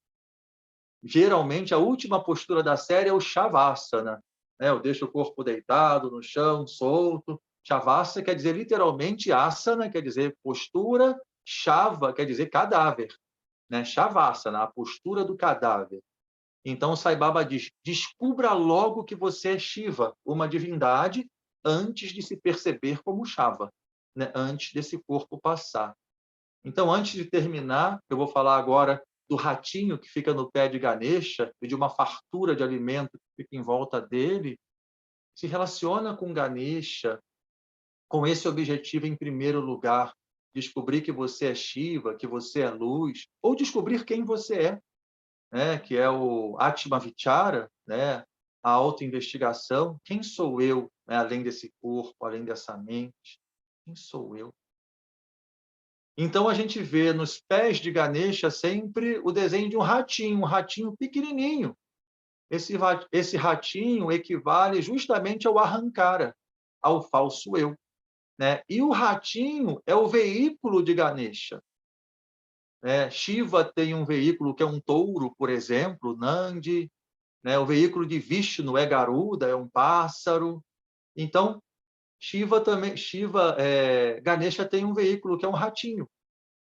geralmente a última postura da série é o Shavasana. Eu deixo o corpo deitado no chão, solto. Shavasana quer dizer literalmente asana, quer dizer postura. Shava quer dizer cadáver. né? Shavasana, a postura do cadáver. Então, o Sai Baba diz, descubra logo que você é Shiva, uma divindade, antes de se perceber como Shava, né? Antes desse corpo passar. Então, antes de terminar, eu vou falar agora do ratinho que fica no pé de Ganesha e de uma fartura de alimento que fica em volta dele. Se relaciona com Ganesha, com esse objetivo em primeiro lugar, descobrir que você é Shiva, que você é luz, ou descobrir quem você é, né? Que é o Atma Vichara, né? A autoinvestigação. Quem sou eu, né? Além desse corpo, além dessa mente? Quem sou eu? Então, a gente vê nos pés de Ganesha sempre o desenho de um ratinho pequenininho. Esse ratinho equivale justamente ao Ahankara, ao falso eu, né? E o ratinho é o veículo de Ganesha. Shiva tem um veículo que é um touro, por exemplo, Nandi, né? O veículo de Vishnu é Garuda, é um pássaro. Então, Ganesha tem um veículo que é um ratinho,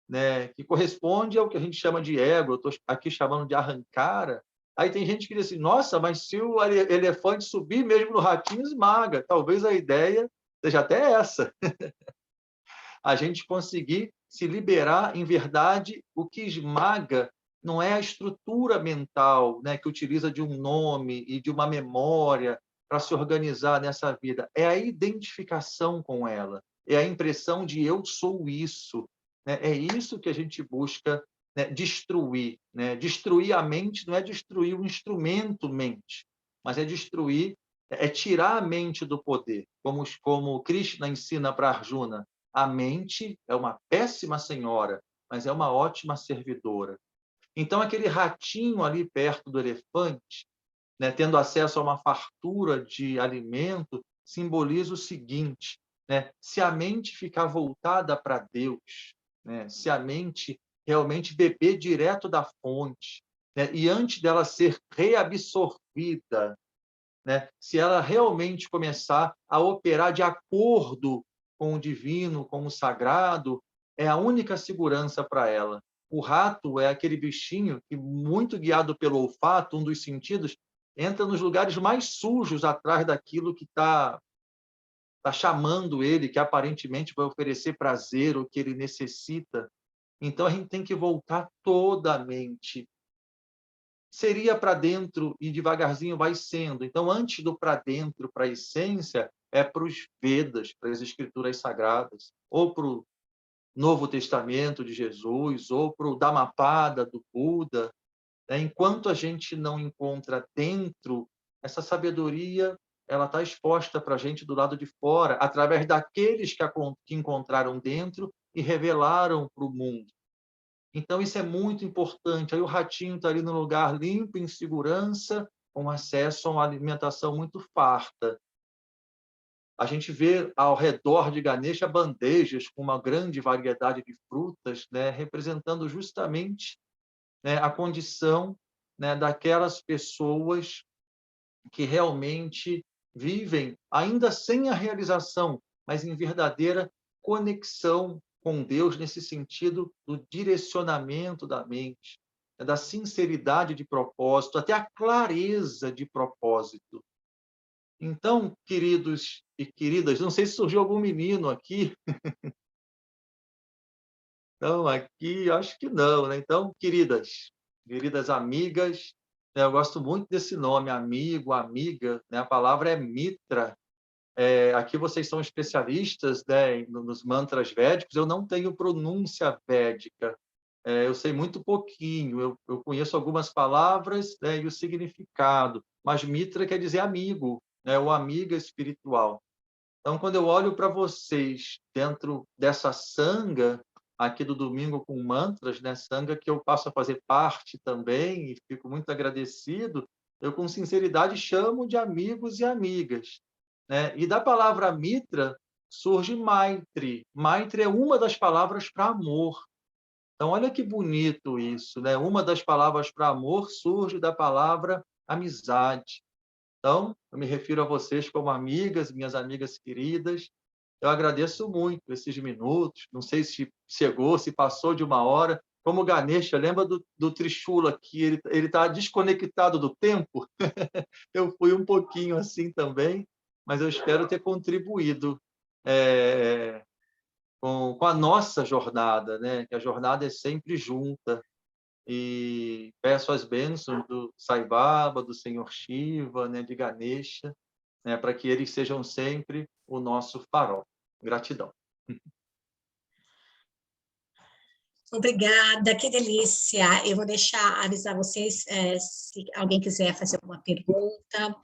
né? Que corresponde ao que a gente chama de ego. Eu estou aqui chamando de Ahankara. Aí tem gente que diz assim, nossa, mas se o elefante subir mesmo no ratinho, esmaga. Talvez a ideia seja até essa. A gente conseguir se liberar, em verdade, o que esmaga não é a estrutura mental, né, que utiliza de um nome e de uma memória para se organizar nessa vida. É a identificação com ela, é a impressão de eu sou isso. Né? É isso que a gente busca, né, destruir. Né? Destruir a mente não é destruir o instrumento mente, mas é destruir, é tirar a mente do poder, como Krishna ensina para Arjuna. A mente é uma péssima senhora, mas é uma ótima servidora. Então, aquele ratinho ali perto do elefante, né, tendo acesso a uma fartura de alimento, simboliza o seguinte, né, se a mente ficar voltada para Deus, né, se a mente realmente beber direto da fonte, né, e antes dela ser reabsorvida, né, se ela realmente começar a operar de acordo com o divino, com o sagrado, é a única segurança para ela. O rato é aquele bichinho que, muito guiado pelo olfato, um dos sentidos, entra nos lugares mais sujos atrás daquilo que está chamando ele, que aparentemente vai oferecer prazer, o que ele necessita. Então, a gente tem que voltar toda a mente. Seria para dentro e devagarzinho vai sendo. Então, antes do para dentro, para a essência, é para os Vedas, para as escrituras sagradas, ou para o Novo Testamento de Jesus, ou para o Dhammapada do Buda. Enquanto a gente não encontra dentro, essa sabedoria ela está exposta para a gente do lado de fora, através daqueles que encontraram dentro e revelaram para o mundo. Então, isso é muito importante. Aí o ratinho está ali no lugar limpo, em segurança, com acesso a uma alimentação muito farta. A gente vê ao redor de Ganesha bandejas com uma grande variedade de frutas, né, representando justamente, né, a condição, né, daquelas pessoas que realmente vivem ainda sem a realização, mas em verdadeira conexão com Deus nesse sentido do direcionamento da mente, da sinceridade de propósito, até a clareza de propósito. Então, queridos e queridas, não sei se surgiu algum menino aqui. Não, aqui acho que não, né? Então, queridas amigas, né, eu gosto muito desse nome, amigo, amiga, né? A palavra é mitra. Aqui vocês são especialistas, né, nos mantras védicos, eu não tenho pronúncia védica, eu sei muito pouquinho, eu conheço algumas palavras, né, e o significado, mas mitra quer dizer amigo, né, ou amiga espiritual. Então, quando eu olho para vocês dentro dessa sanga, aqui do Domingo com Mantras, né, sanga que eu passo a fazer parte também, e fico muito agradecido, eu com sinceridade chamo de amigos e amigas. Né? E da palavra mitra surge Maitri. Maitri é uma das palavras para amor. Então, olha que bonito isso, né? Uma das palavras para amor surge da palavra amizade. Então, eu me refiro a vocês como amigas, minhas amigas queridas. Eu agradeço muito esses minutos. Não sei se chegou, se passou de uma hora, como Ganesha, lembra do Trishula, que ele está desconectado do tempo? Eu fui um pouquinho assim também, mas eu espero ter contribuído com a nossa jornada, né? Que a jornada é sempre junta. E peço as bênçãos do Sai Baba, do Senhor Shiva, né? De Ganesha, né? Para que eles sejam sempre o nosso farol. Gratidão. Obrigada, que delícia. Eu vou deixar avisar vocês se alguém quiser fazer alguma pergunta,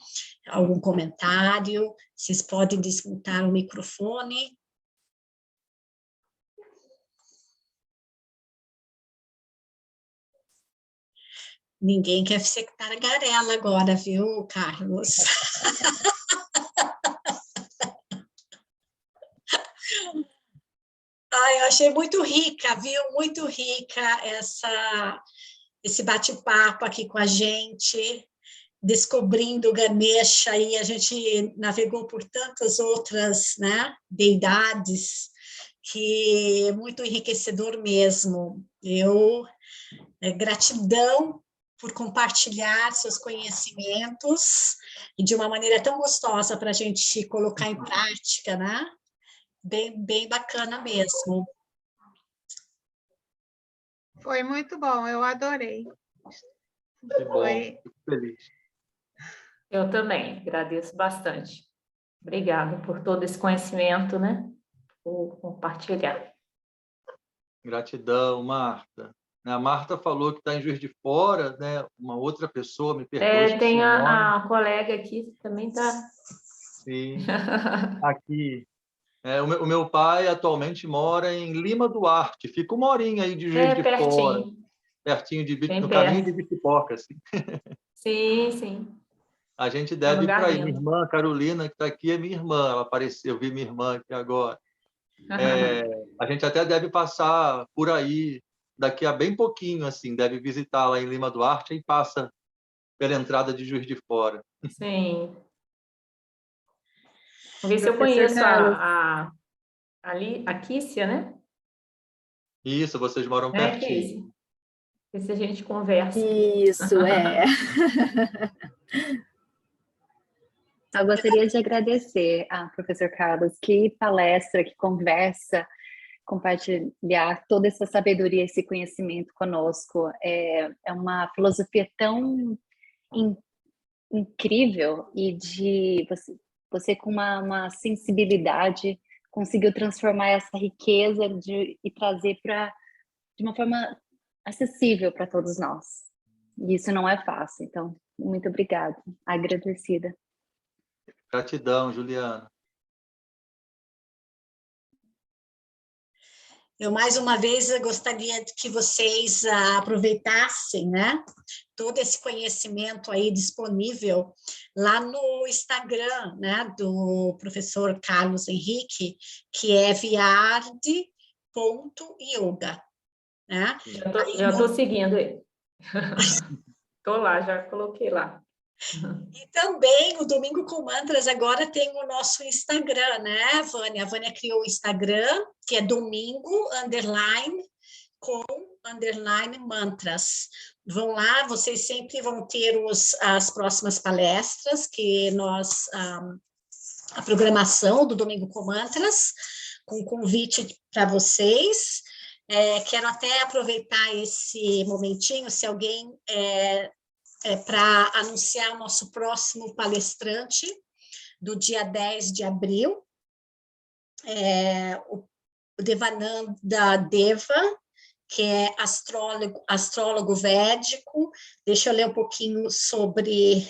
algum comentário, vocês podem desmutar o microfone. Ninguém quer ser tagarela agora, viu, Carlos? Eu achei muito rica, viu? Muito rica esse bate-papo aqui com a gente, descobrindo o Ganesha, e a gente navegou por tantas outras, né, deidades, que é muito enriquecedor mesmo. Gratidão por compartilhar seus conhecimentos, e de uma maneira tão gostosa para a gente colocar em prática, né? Bem bacana mesmo. Foi muito bom, eu adorei. Que bom, fico feliz. Eu também, agradeço bastante. Obrigada por todo esse conhecimento, né? Por compartilhar. Gratidão, Marta. A Marta falou que está em Juiz de Fora, né? Uma outra pessoa, me perdoe. Tem a colega aqui que também está... Sim, aqui. O meu pai atualmente mora em Lima Duarte, fica 1 horinha aí de Juiz de Fora, pertinho no caminho de Bitipoca. Assim. Sim, sim. A gente deve ir para aí. Minha irmã, Carolina, que está aqui, é minha irmã, ela apareceu, eu vi minha irmã aqui agora. A gente até deve passar por aí daqui a bem pouquinho, assim, deve visitar lá em Lima Duarte e passa pela entrada de Juiz de Fora. Sim. Vamos ver se eu conheço a Kícia, né? Isso, vocês moram pertinho. Ver se a gente conversa. Isso, Eu gostaria de agradecer a professor Carlos, que palestra, que conversa, compartilhar toda essa sabedoria, esse conhecimento conosco. É uma filosofia tão incrível, e de você com uma sensibilidade conseguiu transformar essa riqueza e trazer de uma forma acessível para todos nós. E isso não é fácil, então, muito obrigada, agradecida. Gratidão, Juliana. Eu, mais uma vez, gostaria que vocês aproveitassem, né, todo esse conhecimento aí disponível lá no Instagram, né, do professor Carlos Henrique, que é viarde.yoga. Né? Já estou seguindo ele. Estou lá, já coloquei lá. E também o Domingo com Mantras agora tem o nosso Instagram, né, Vânia? A Vânia criou o Instagram, que é domingo_com_mantras. Vão lá, vocês sempre vão ter as próximas palestras, que a programação do Domingo com Mantras, com convite para vocês. Quero até aproveitar esse momentinho, se alguém para anunciar o nosso próximo palestrante do dia 10 de abril, o Devananda Deva, que é astrólogo védico. Deixa eu ler um pouquinho sobre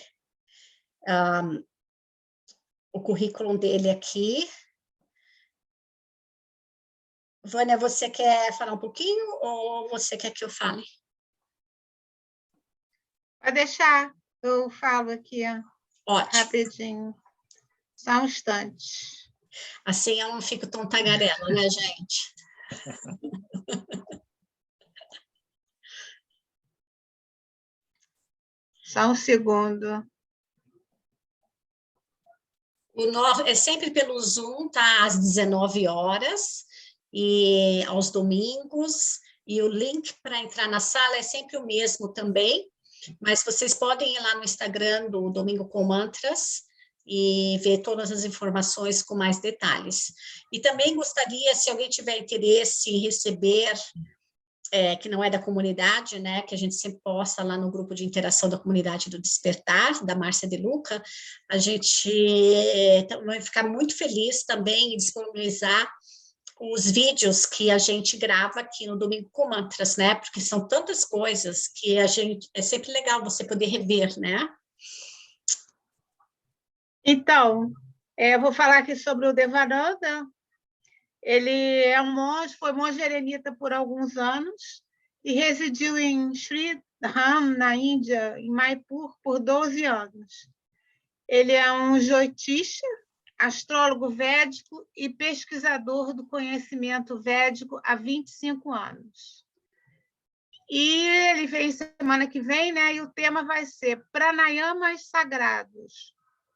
o currículo dele aqui. Vânia, você quer falar um pouquinho ou você quer que eu fale? Pode deixar, eu falo aqui rapidinho. Só um instante. Assim eu não fico tão tagarela, né, gente? Só um segundo. É sempre pelo Zoom, tá? Às 19 horas, e aos domingos. e o link para entrar na sala é sempre o mesmo também, mas vocês podem ir lá no Instagram do Domingo com Mantras e ver todas as informações com mais detalhes. E também gostaria, se alguém tiver interesse em receber, que não é da comunidade, né, que a gente sempre posta lá no grupo de interação da comunidade do Despertar, da Márcia De Luca, a gente vai ficar muito feliz também em disponibilizar os vídeos que a gente grava aqui no Domingo com Mantras, né, porque são tantas coisas que a gente, é sempre legal você poder rever, né? Então, eu vou falar aqui sobre o Devananda. Ele é um monge, foi monge eremita por alguns anos e residiu em Sri Dham, na Índia, em Maipur, por 12 anos. Ele é um jyotisha, astrólogo védico e pesquisador do conhecimento védico há 25 anos. E ele vem semana que vem, né? E o tema vai ser Pranayamas Sagrados,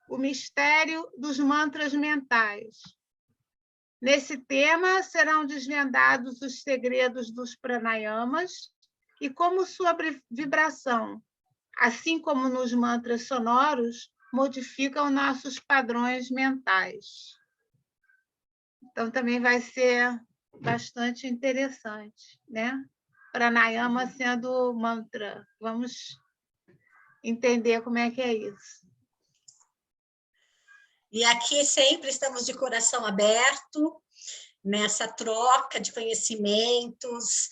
o mistério dos mantras mentais. Nesse tema, serão desvendados os segredos dos pranayamas e como sua vibração, assim como nos mantras sonoros, modificam nossos padrões mentais. Então, também vai ser bastante interessante, né? Pranayama sendo mantra. Vamos entender como é que é isso. E aqui sempre estamos de coração aberto, nessa troca de conhecimentos,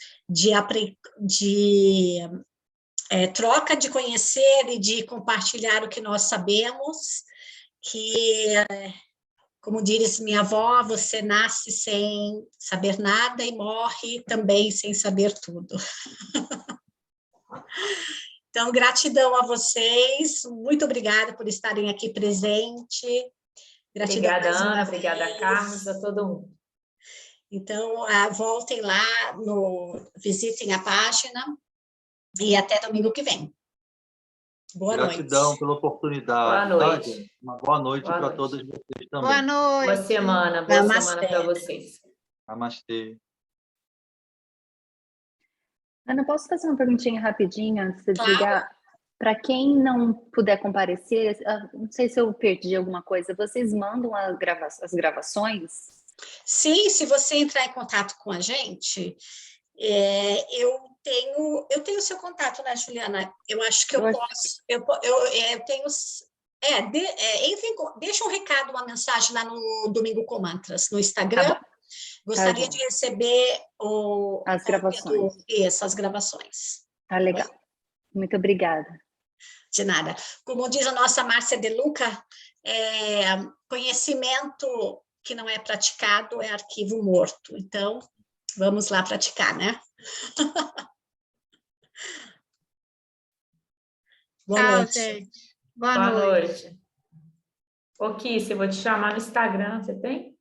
troca de conhecer e de compartilhar o que nós sabemos, que, como diz minha avó, você nasce sem saber nada e morre também sem saber tudo. Então, gratidão a vocês, muito obrigada por estarem aqui presente. Gratidão. Obrigada, Ana, obrigada, Carlos, a todo mundo. Então, voltem lá, visitem a página e até domingo que vem. Boa noite. Gratidão pela oportunidade. Boa noite. Tá, gente? Uma boa noite para todos vocês também. Boa noite. Boa semana para vocês. Namastê. Ana, posso fazer uma perguntinha rapidinho antes de desligar? Para quem não puder comparecer, não sei se eu perdi alguma coisa, vocês mandam as gravações? Sim, se você entrar em contato com a gente, eu tenho o seu contato, né, Juliana? Eu acho que eu posso. Eu tenho. Enfim, deixa um recado, uma mensagem lá no Domingo com Mantras, no Instagram. Tá, gostaria de receber as gravações. As gravações. Tá legal. Muito obrigada. De nada. Como diz a nossa Márcia De Luca, conhecimento que não é praticado é arquivo morto. Então, vamos lá praticar, né? Boa noite. Gente. Boa noite. noite. Ô, Kissi, eu vou te chamar no Instagram, você tem?